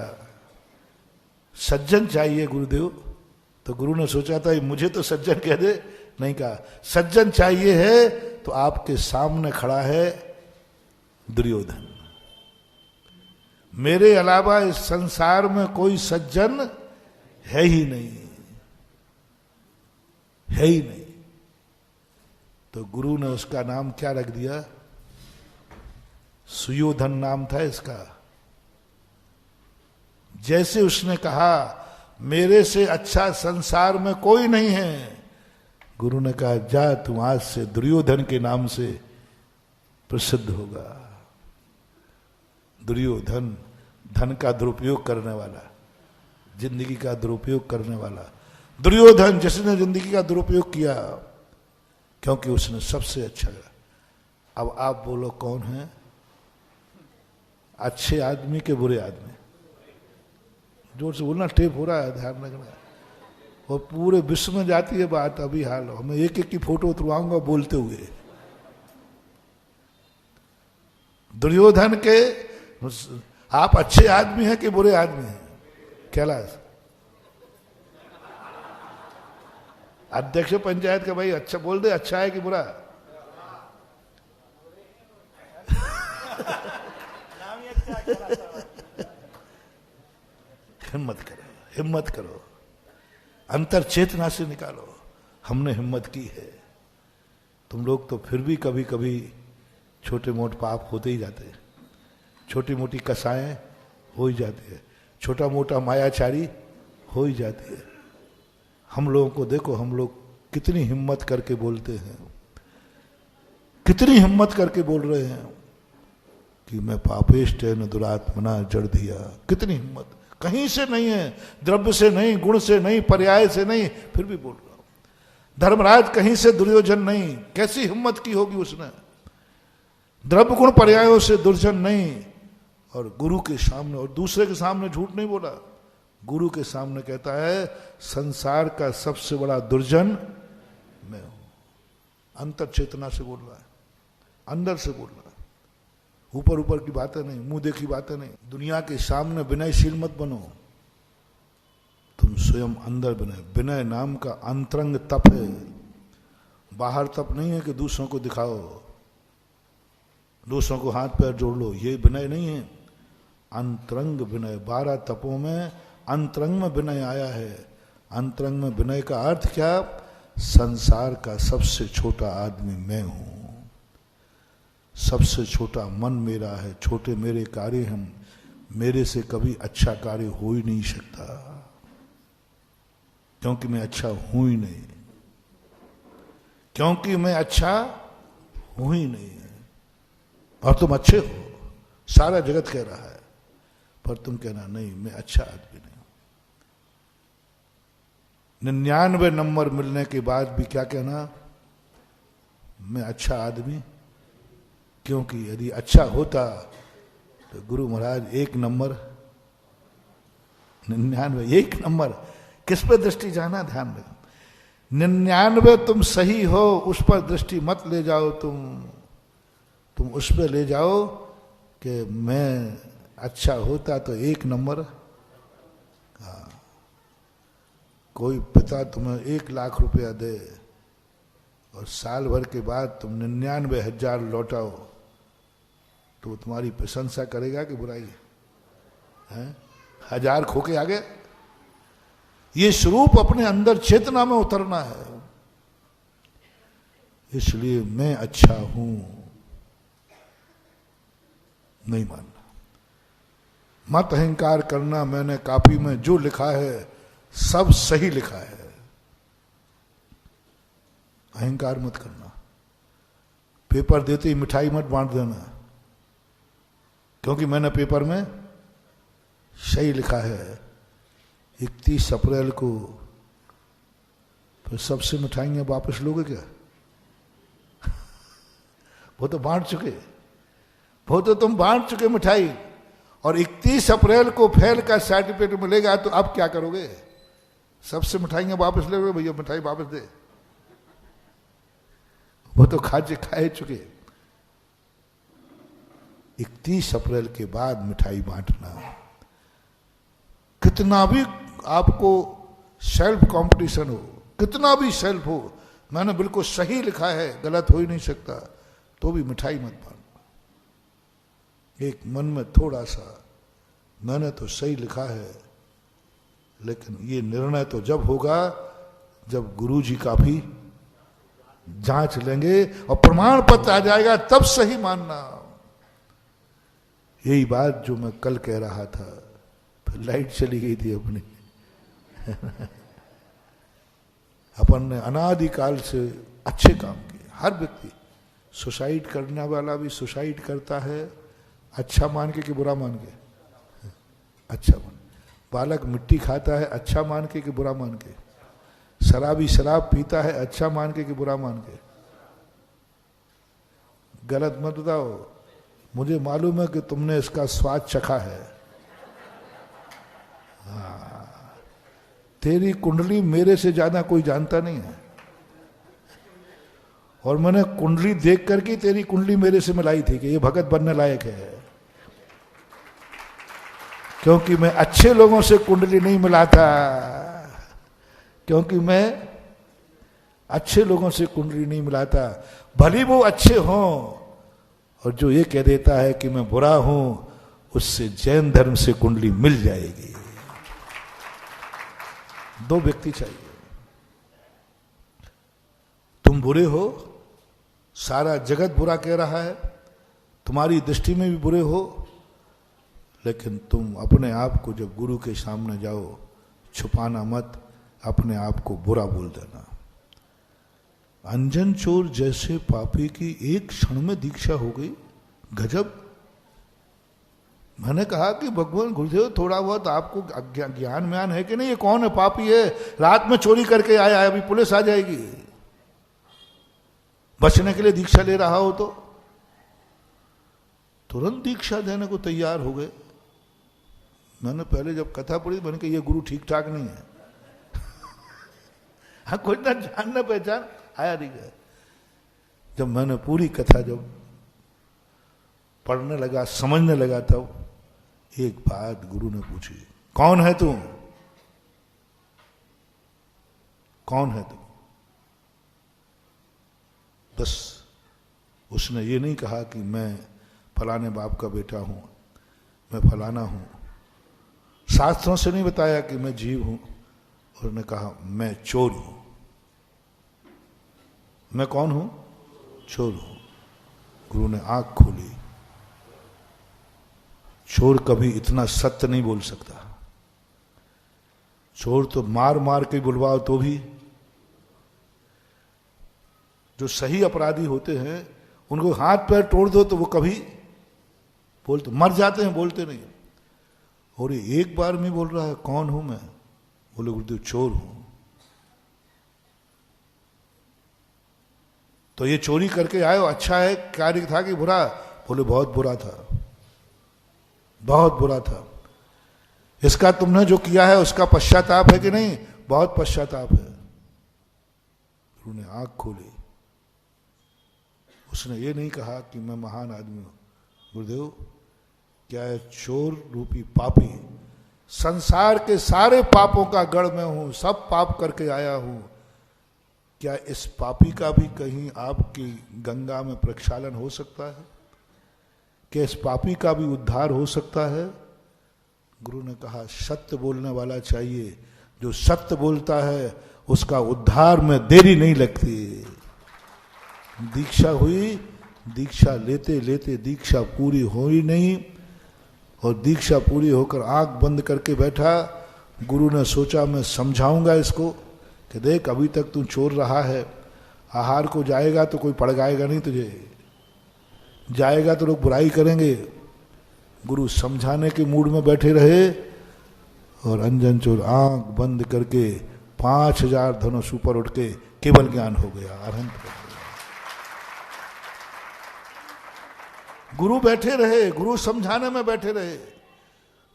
सज्जन चाहिए गुरुदेव, तो गुरु ने सोचा था मुझे तो सज्जन कह दे, नहीं कहा सज्जन चाहिए है, तो आपके सामने खड़ा है दुर्योधन। मेरे अलावा इस संसार में कोई सज्जन है ही नहीं, है ही नहीं। तो गुरु ने उसका नाम क्या रख दिया? सुयोधन नाम था इसका। जैसे उसने कहा मेरे से अच्छा संसार में कोई नहीं है, गुरु ने कहा जा तुम आज से दुर्योधन के नाम से प्रसिद्ध होगा। दुर्योधन, धन का दुरुपयोग करने वाला, जिंदगी का दुरुपयोग करने वाला दुर्योधन, जिसने जिंदगी का दुरुपयोग किया क्योंकि उसने सबसे अच्छा करा। अब आप बोलो कौन है अच्छे आदमी के बुरे आदमी? जोर से बोलना, टेप हो रहा है, ध्यान रखना। और पूरे विश्व में जाती है बात। अभी हाल मैं एक एक की फोटो उतरवाऊंगा बोलते हुए। दुर्योधन के आप अच्छे आदमी हैं कि बुरे आदमी हैं? कैलाश अध्यक्ष पंचायत का भाई, अच्छा बोल दे, अच्छा है कि बुरा? हिम्मत करो, हिम्मत करो, अंतर चेतना से निकालो। हमने हिम्मत की है। तुम लोग तो फिर भी कभी कभी छोटे मोटे पाप होते ही जाते हैं, छोटी मोटी कसाएं हो ही जाती है, छोटा मोटा मायाचारी हो ही जाती है। हम लोगों को देखो, हम लोग कितनी हिम्मत करके बोलते हैं, कितनी हिम्मत करके बोल रहे हैं कि मैं पापेष्ट है न दुरात्मना जड़ दिया। कितनी हिम्मत, कहीं से नहीं है, द्रव्य से नहीं, गुण से नहीं, पर्याय से नहीं, फिर भी बोल रहा हूं। धर्मराज कहीं से दुर्योधन नहीं, कैसी हिम्मत की होगी उसने? द्रव्य गुण पर्यायों से दुर्जन नहीं, और गुरु के सामने और दूसरे के सामने झूठ नहीं बोला। गुरु के सामने कहता है संसार का सबसे बड़ा दुर्जन मैं हूं। अंतर चेतना से बोल रहा है, अंदर से बोल रहा है, ऊपर ऊपर की बातें नहीं, मुंह देखी बातें नहीं। दुनिया के सामने विनयशील मत बनो, तुम स्वयं अंदर विनय। विनय नाम का अंतरंग तप है, बाहर तप नहीं है कि दूसरों को दिखाओ, दूसरों को हाथ पैर जोड़ लो, ये विनय नहीं है। अंतरंग विनय, 12 तपों में अंतरंग में विनय आया है। अंतरंग में विनय का अर्थ क्या? संसार का सबसे छोटा आदमी मैं हूं, सबसे छोटा मन मेरा है, छोटे मेरे कार्य हैं, मेरे से कभी अच्छा कार्य हो ही नहीं सकता, क्योंकि मैं अच्छा हूं ही नहीं, क्योंकि मैं अच्छा हूं ही नहीं। और तुम अच्छे हो, सारा जगत कह रहा है, पर तुम कहना नहीं मैं अच्छा आदमी नहीं। 99 नंबर मिलने के बाद भी क्या कहना? मैं अच्छा आदमी। क्योंकि यदि अच्छा होता तो गुरु महाराज 1 नंबर, 99 1 नंबर, किस पर दृष्टि जाना? ध्यान रखो, 99 तुम सही हो, उस पर दृष्टि मत ले जाओ। तुम उस पर ले जाओ कि मैं अच्छा होता तो 1 नंबर। हाँ, कोई पिता तुम्हें 1 लाख रुपया दे और साल भर के बाद तुम 99,000 लौटाओ, तो तुम्हारी प्रशंसा करेगा कि बुराई है? 1000 खो के आ गए। ये स्वरूप अपने अंदर चेतना में उतरना है। इसलिए मैं अच्छा हूं नहीं मानना, मत अहंकार करना। मैंने कॉपी में जो लिखा है सब सही लिखा है, अहंकार मत करना। पेपर देते ही मिठाई मत बांट देना, क्योंकि मैंने पेपर में सही लिखा है 31 अप्रैल को, फिर सबसे मिठाइयां वापस लोगे क्या? वो तो बांट चुके, वो तो तुम बांट चुके मिठाई, और 31 अप्रैल को फेल का सर्टिफिकेट मिलेगा तो अब क्या करोगे? सबसे मिठाइयां वापस ले लो, भैया मिठाई वापस दे। वो तो खाए चुके। 31 अप्रैल के बाद मिठाई बांटना, कितना भी आपको सेल्फ कंपटीशन हो, कितना भी सेल्फ हो, मैंने बिल्कुल सही लिखा है, गलत हो ही नहीं सकता, तो भी मिठाई मत बांटना। एक मन में थोड़ा सा मैंने तो सही लिखा है, लेकिन ये निर्णय तो जब होगा जब गुरुजी का भी जांच लेंगे और प्रमाण पत्र आ जाएगा, तब सही मानना। यही बात जो मैं कल कह रहा था, फिर लाइट चली गई थी अपनी। अपन ने अनादिकाल से अच्छे काम किए। हर व्यक्ति सुसाइड करने वाला भी सुसाइड करता है अच्छा मान के कि बुरा मान के? अच्छा मान। बालक मिट्टी खाता है अच्छा मान के कि बुरा मान के? शराबी शराब पीता है अच्छा मान के कि बुरा मान के? गलत मत बताओ, मुझे मालूम है कि तुमने इसका स्वाद चखा है। हाँ, तेरी कुंडली मेरे से ज्यादा कोई जानता नहीं है, और मैंने कुंडली देख करके तेरी कुंडली मेरे से मिलाई थी कि ये भगत बनने लायक है, क्योंकि मैं अच्छे लोगों से कुंडली नहीं मिलाता, क्योंकि मैं अच्छे लोगों से कुंडली नहीं मिलाता। भले वो अच्छे हों, और जो ये कह देता है कि मैं बुरा हूं, उससे जैन धर्म से कुंडली मिल जाएगी। दो व्यक्ति चाहिए। तुम बुरे हो, सारा जगत बुरा कह रहा है, तुम्हारी दृष्टि में भी बुरे हो, लेकिन तुम अपने आप को जब गुरु के सामने जाओ, छुपाना मत, अपने आप को बुरा बोल देना। अंजन चोर जैसे पापी की एक क्षण में दीक्षा हो गई, गजब। मैंने कहा कि भगवान गुरुदेव थोड़ा बहुत आपको ज्ञान म्यान है कि नहीं, ये कौन है पापी है, रात में चोरी करके आया है, अभी पुलिस आ जाएगी। बचने के लिए दीक्षा ले रहा हो तो तुरंत दीक्षा देने को तैयार हो गए। मैंने पहले जब कथा पढ़ी, मैंने कहा ये गुरु ठीक ठाक नहीं है। हाँ, कोई ना जान ना पहचान आया नहीं गया। जब मैंने पूरी कथा जब पढ़ने लगा, समझने लगा, तब एक बात गुरु ने पूछी, कौन है तू? कौन है तू? बस उसने ये नहीं कहा कि मैं फलाने बाप का बेटा हूं, मैं फलाना हूं, शास्त्रों से नहीं बताया कि मैं जीव हूं, और ने कहा मैं चोर हूं। मैं कौन हूं? चोर हूं। गुरु ने आंख खोली। चोर कभी इतना सत्य नहीं बोल सकता। चोर तो मार मार के बुलवाओ तो भी, जो सही अपराधी होते हैं उनको हाथ पैर तोड़ दो तो वो कभी बोलते, मर जाते हैं, बोलते नहीं। और ये एक बार में बोल रहा है कौन हूं मैं? बोले गुरुदेव चोर हूं। तो ये चोरी करके आए हो, अच्छा है कार्य था कि बुरा? बोले बहुत बुरा था, बहुत बुरा था। इसका तुमने जो किया है उसका पश्चाताप है कि नहीं? बहुत पश्चाताप है। गुरु ने आंख खोली। उसने ये नहीं कहा कि मैं महान आदमी हूं। गुरुदेव, क्या है चोर रूपी पापी, संसार के सारे पापों का गढ़ में हूं, सब पाप करके आया हूं। क्या इस पापी का भी कहीं आपकी गंगा में प्रक्षालन हो सकता है? क्या इस पापी का भी उद्धार हो सकता है? गुरु ने कहा सत्य बोलने वाला चाहिए, जो सत्य बोलता है उसका उद्धार में देरी नहीं लगती। दीक्षा हुई, दीक्षा लेते लेते दीक्षा पूरी हो ही नहीं, और दीक्षा पूरी होकर आंख बंद करके बैठा। गुरु ने सोचा मैं समझाऊंगा इसको कि देख अभी तक तू चोर रहा है, आहार को जाएगा तो कोई पड़गाएगा नहीं तुझे, जाएगा तो लोग बुराई करेंगे। गुरु समझाने के मूड में बैठे रहे, और अंजन चोर आंख बंद करके 5000 धनुष ऊपर उठ के केवल ज्ञान हो गया, अरहंत बन गया। गुरु बैठे रहे, गुरु समझाने में बैठे रहे,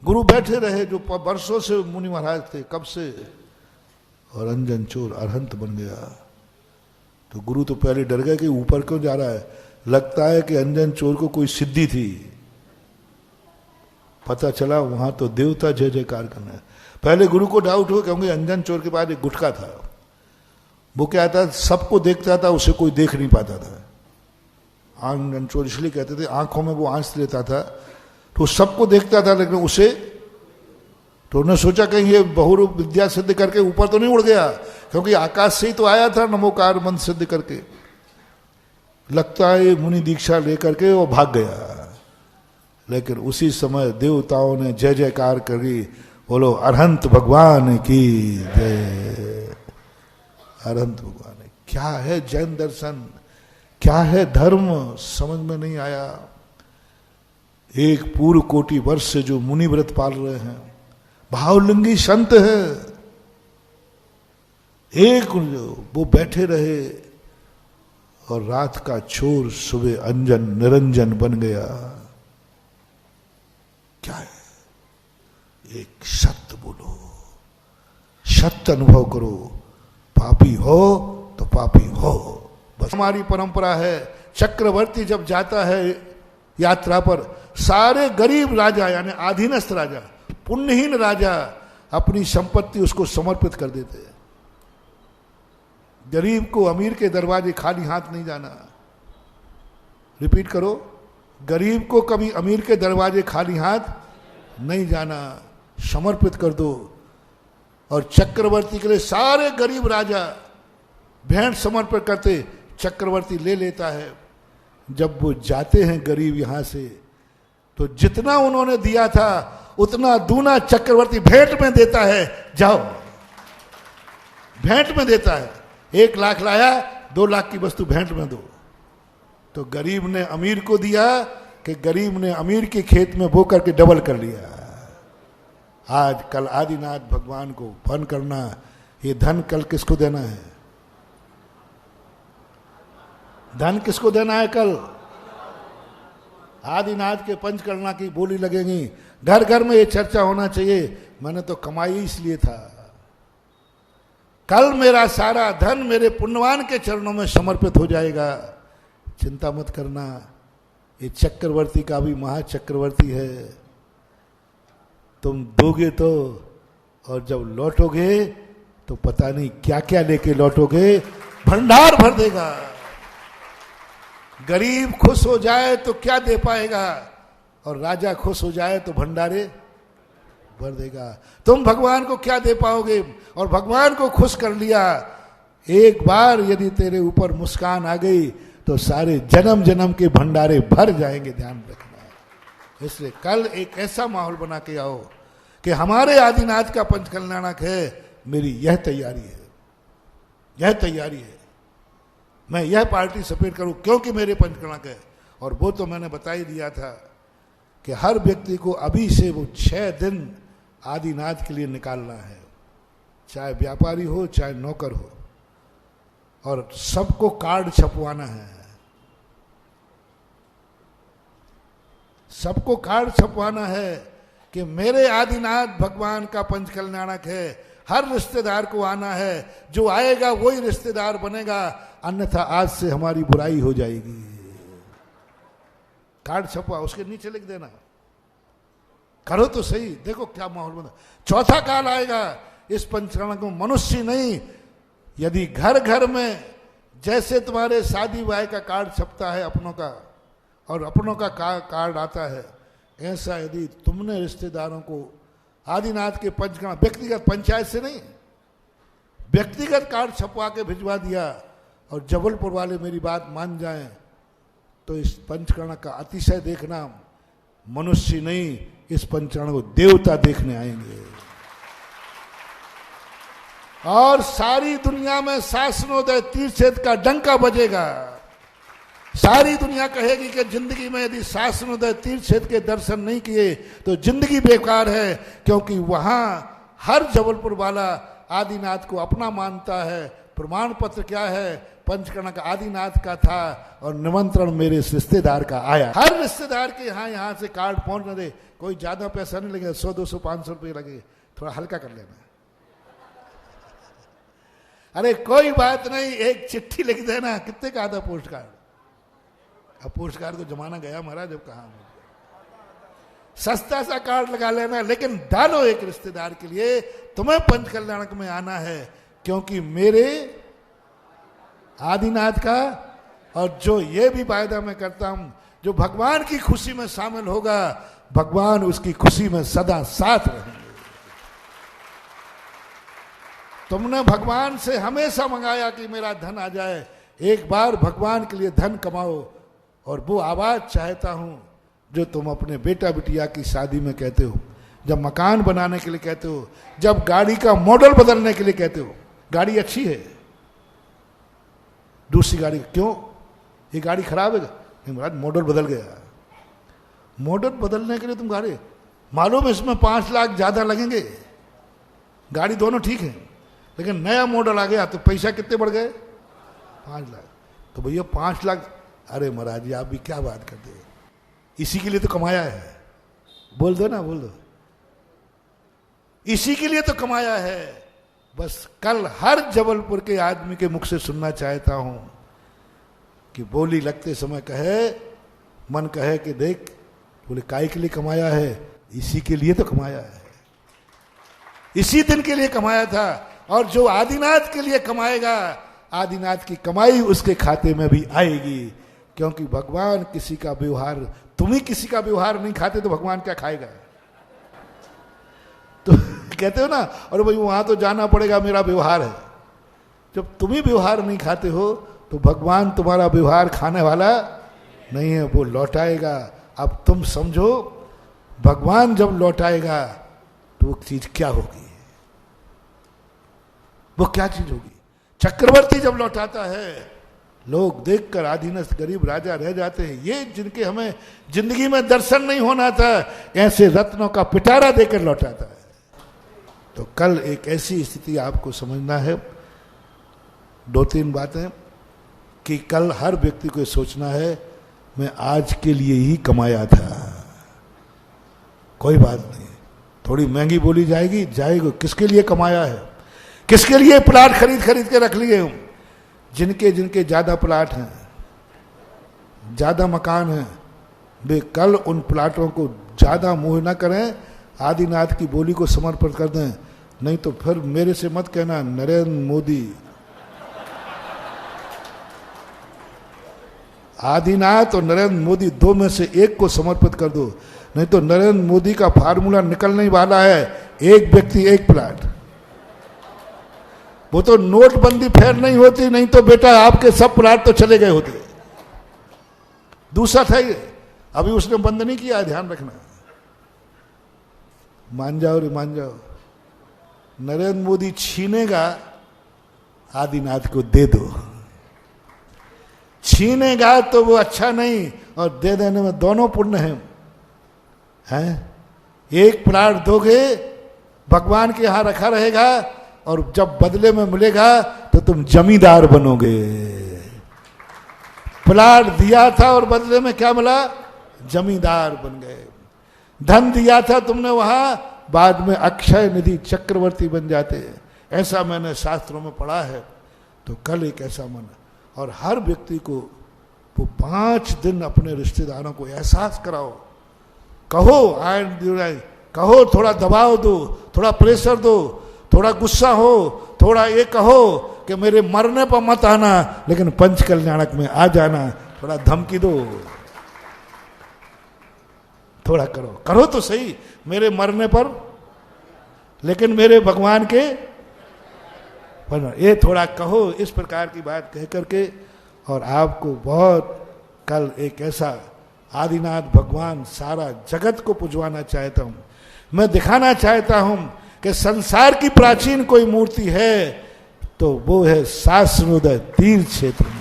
गुरु बैठे रहे जो वर्षों से मुनि महाराज थे, कब से, और अंजन चोर अरहंत बन गया। तो गुरु तो पहले डर गए कि ऊपर क्यों जा रहा है, लगता है कि अंजन चोर को कोई सिद्धि थी। पता चला वहां तो देवता जय जयकार करना है। पहले गुरु को डाउट हो, क्योंकि अंजन चोर के पास एक गुटका था, वो क्या था, सबको देखता था, उसे कोई देख नहीं पाता था। अंजन चोर इसलिए कहते थे, आंखों में वो आंच लेता था, तो सबको देखता था लेकिन उसे, तो उन्होंने सोचा कहीं ये बहुरूप विद्या सिद्ध करके ऊपर तो नहीं उड़ गया, क्योंकि आकाश से ही तो आया था नमोकार मंत्र सिद्ध करके। लगता है मुनि दीक्षा लेकर के वो भाग गया, लेकिन उसी समय देवताओं ने जय जयकार करी, बोलो अरहंत भगवान की जय, अरहंत भगवान। क्या है जैन दर्शन, क्या है धर्म, समझ में नहीं आया। एक पूर्व कोटि वर्ष से जो मुनि व्रत पाल रहे हैं, भावलिंगी संत है, एक वो बैठे रहे और रात का चोर सुबह अंजन निरंजन बन गया। क्या है, एक सत्य बोलो, सत्य अनुभव करो, पापी हो तो पापी हो, बस। हमारी परंपरा है, चक्रवर्ती जब जाता है यात्रा पर, सारे गरीब राजा यानी आधीनस्थ राजा, पुण्यहीन राजा अपनी संपत्ति उसको समर्पित कर देते हैं। गरीब को अमीर के दरवाजे खाली हाथ नहीं जाना। रिपीट करो, गरीब को कभी अमीर के दरवाजे खाली हाथ नहीं जाना, समर्पित कर दो। और चक्रवर्ती के लिए सारे गरीब राजा भेंट समर्पित करते, चक्रवर्ती ले लेता है। जब वो जाते हैं गरीब यहां से, तो जितना उन्होंने दिया था उतना दूना चक्रवर्ती भेंट में देता है। जाओ, भेंट में देता है। 1 लाख लाया, 2 लाख की वस्तु भेंट में दो। तो गरीब ने अमीर को दिया कि गरीब ने अमीर के खेत में बो करके डबल कर लिया। आज कल आदिनाथ भगवान को फन करना, ये धन कल किसको देना है, धन किसको देना है कल? आदिनाथ के पंचकर्णा की बोली लगेगी, घर घर में ये चर्चा होना चाहिए। मैंने तो कमाई इसलिए था, कल मेरा सारा धन मेरे पुण्यवान के चरणों में समर्पित हो जाएगा। चिंता मत करना, ये चक्रवर्ती का भी महाचक्रवर्ती है। तुम दोगे तो, और जब लौटोगे तो पता नहीं क्या क्या लेके लौटोगे, भंडार भर देगा। गरीब खुश हो जाए तो क्या दे पाएगा, और राजा खुश हो जाए तो भंडारे भर देगा। तुम भगवान को क्या दे पाओगे, और भगवान को खुश कर लिया, एक बार यदि तेरे ऊपर मुस्कान आ गई तो सारे जन्म जन्म के भंडारे भर जाएंगे। ध्यान रखना। इसलिए कल एक ऐसा माहौल बना के आओ कि हमारे आदिनाथ का पंचकल्याणक है, मेरी यह तैयारी है, यह तैयारी है, मैं यह पार्टी सपेट करूं क्योंकि मेरे पंचकल्याणक है। और वो तो मैंने बता ही दिया था कि हर व्यक्ति को अभी से वो 6 दिन आदिनाथ के लिए निकालना है, चाहे व्यापारी हो चाहे नौकर हो, और सबको कार्ड छपवाना है, सबको कार्ड छपवाना है कि मेरे आदिनाथ भगवान का पंचकल्याणक है। हर रिश्तेदार को आना है, जो आएगा वही रिश्तेदार बनेगा, अन्यथा आज से हमारी बुराई हो जाएगी। कार्ड छपवा, उसके नीचे लिख देना, करो तो सही। देखो क्या माहौल बना। चौथा काल आएगा इस पंचकल्याणक में, मनुष्य नहीं, यदि घर घर में जैसे तुम्हारे शादी ब्याह का कार्ड छपता है अपनों का, और अपनों का कार्ड आता है, ऐसा यदि तुमने रिश्तेदारों को आदिनाथ के पंचकल्याण, व्यक्तिगत पंचायत से नहीं, व्यक्तिगत कार्ड छपवा के भिजवा दिया, और जबलपुर वाले मेरी बात मान जाएं, तो इस पंचकल्याण का अतिशय देखना। मनुष्य नहीं, इस पंचकल्याण को देवता देखने आएंगे, और सारी दुनिया में शासनोदय तीर्थक्षेत्र का डंका बजेगा। सारी दुनिया कहेगी कि जिंदगी में यदि शासनोदय तीर्थक्षेत्र के दर्शन नहीं किए तो जिंदगी बेकार है, क्योंकि वहां हर जबलपुर वाला आदिनाथ को अपना मानता है, प्रमाण पत्र क्या है? पंचकर्णक आदिनाथ का था और निमंत्रण मेरे रिश्तेदार का आया। हर रिश्तेदार के यहाँ से कार्ड पहुंचने दे, कोई ज्यादा पैसा नहीं लगेगा, 100 200 500 रुपये लगे, थोड़ा हल्का कर लेना। अरे कोई बात नहीं, एक चिट्ठी लिख देना, कितने का आता पोस्ट कार्ड? अब पोस्ट कार्ड तो जमाना गया महाराज, अब कहाँ? सस्ता सा कार्ड लगा लेना, लेकिन डालो एक रिश्तेदार के लिए, तुम्हें पंचकल्याणक में आना है, क्योंकि मेरे आदिनाथ का, और जो ये भी वायदा मैं करता हूं, जो भगवान की खुशी में शामिल होगा, भगवान उसकी खुशी में सदा साथ रहेंगे। तुमने भगवान से हमेशा मंगाया कि मेरा धन आ जाए, एक बार भगवान के लिए धन कमाओ, और वो आवाज चाहता हूं जो तुम अपने बेटा बिटिया की शादी में कहते हो, जब मकान बनाने के लिए कहते हो, जब गाड़ी का मॉडल बदलने के लिए कहते हो। गाड़ी अच्छी है, दूसरी गाड़ी, क्यों ये गाड़ी खराब है? नहीं महाराज, मॉडल बदल गया। मॉडल बदलने के लिए तुम गाड़ी, मालूम है इसमें 5 लाख ज्यादा लगेंगे, गाड़ी दोनों ठीक है, लेकिन नया मॉडल आ गया तो पैसा कितने बढ़ गए? 5 लाख। तो भैया 5 लाख, अरे महाराज जी आप भी क्या बात करते हैं, इसी के लिए तो कमाया है। बोल दो ना, बोल दो, इसी के लिए तो कमाया है। बस कल हर जबलपुर के आदमी के मुख से सुनना चाहता हूं कि बोली लगते समय कहे, मन कहे कि देख, बोले काय के लिए कमाया है? इसी के लिए तो कमाया है, इसी दिन के लिए कमाया था। और जो आदिनाथ के लिए कमाएगा, आदिनाथ की कमाई उसके खाते में भी आएगी, क्योंकि भगवान किसी का व्यवहार, तुम ही किसी का व्यवहार नहीं खाते तो भगवान क्या खाएगा? तो कहते हो ना, अरे भाई वहां तो जाना पड़ेगा, मेरा व्यवहार है। जब तुम ही व्यवहार नहीं खाते हो तो भगवान तुम्हारा व्यवहार खाने वाला नहीं है, वो लौटाएगा। अब तुम समझो, भगवान जब लौटाएगा तो वो चीज क्या होगी? वो क्या चीज होगी? चक्रवर्ती जब लौटाता है, लोग देखकर आधीनस्थ गरीब राजा रह जाते हैं। ये जिनके हमें जिंदगी में दर्शन नहीं होना था, ऐसे रत्नों का पिटारा देकर लौटाता है। तो कल एक ऐसी स्थिति आपको समझना है, 2-3 बातें, कि कल हर व्यक्ति को सोचना है, मैं आज के लिए ही कमाया था। कोई बात नहीं, थोड़ी महंगी बोली जाएगी, किसके लिए कमाया है? किसके लिए प्लाट खरीद के रख लिए हूं? जिनके जिनके ज्यादा प्लाट हैं, ज्यादा मकान हैं, वे कल उन प्लाटों को ज्यादा मोह न करें, आदिनाथ की बोली को समर्पित कर दें। नहीं तो फिर मेरे से मत कहना नरेंद्र मोदी, आदिनाथ और नरेंद्र मोदी 2 में से एक को समर्पित कर दो, नहीं तो नरेंद्र मोदी का फार्मूला निकलने वाला है, एक व्यक्ति एक प्लाट। वो तो नोटबंदी फेर नहीं होती, नहीं तो बेटा आपके सब प्लाट तो चले गए होते। दूसरा था ये, अभी उसने बंद नहीं किया, ध्यान रखना। मान जाओ रे मान जाओ, नरेंद्र मोदी छीनेगा, आदिनाथ को दे दो। छीनेगा तो वो अच्छा नहीं, और दे देने में दोनों पुण्य हैं। एक प्लाट दोगे, भगवान के यहां रखा रहेगा, और जब बदले में मिलेगा तो तुम जमींदार बनोगे। प्लाट दिया था और बदले में क्या मिला? जमींदार बन गए। धन दिया था तुमने वहां, बाद में अक्षय निधि चक्रवर्ती बन जाते हैं। ऐसा मैंने शास्त्रों में पढ़ा है। तो कल एक ऐसा मन, और हर व्यक्ति को वो 5 दिन अपने रिश्तेदारों को एहसास कराओ, कहो, थोड़ा दबाव दो, थोड़ा प्रेशर दो, थोड़ा गुस्सा हो, थोड़ा ये कहो कि मेरे मरने पर मत आना, लेकिन पंचकल्याणक में आ जाना। थोड़ा धमकी दो, थोड़ा करो तो सही मेरे मरने पर, लेकिन मेरे भगवान के पर ये थोड़ा कहो। इस प्रकार की बात कह करके, और आपको बहुत कल एक ऐसा आदिनाथ भगवान सारा जगत को पुजवाना चाहता हूं। मैं दिखाना चाहता हूं कि संसार की प्राचीन कोई मूर्ति है तो वो है शासनोदय तीर्थ क्षेत्र में।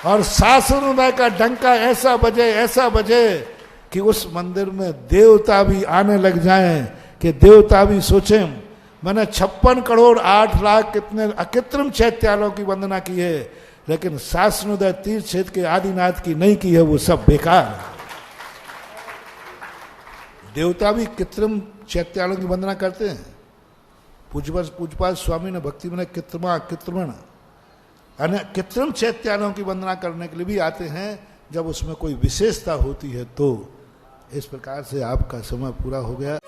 और शासनोदय का डंका ऐसा बजे कि उस मंदिर में देवता भी आने लग जाएं, कि देवता भी सोचें मैंने 56 करोड़ 8 लाख कितने अकृत्रिम चैत्यालयों की वंदना की है, लेकिन शासनोदय तीर्थ क्षेत्र के आदिनाथ की नहीं की है, वो सब बेकार है। देवता भी कृत्रिम चैत्यालयों की वंदना करते हैं। पूज्यपाद स्वामी ने भक्ति में कृत्रिमण कृत्रिम चैत्यालयों की वंदना करने के लिए भी आते हैं जब उसमें कोई विशेषता होती है। तो इस प्रकार से आपका समय पूरा हो गया।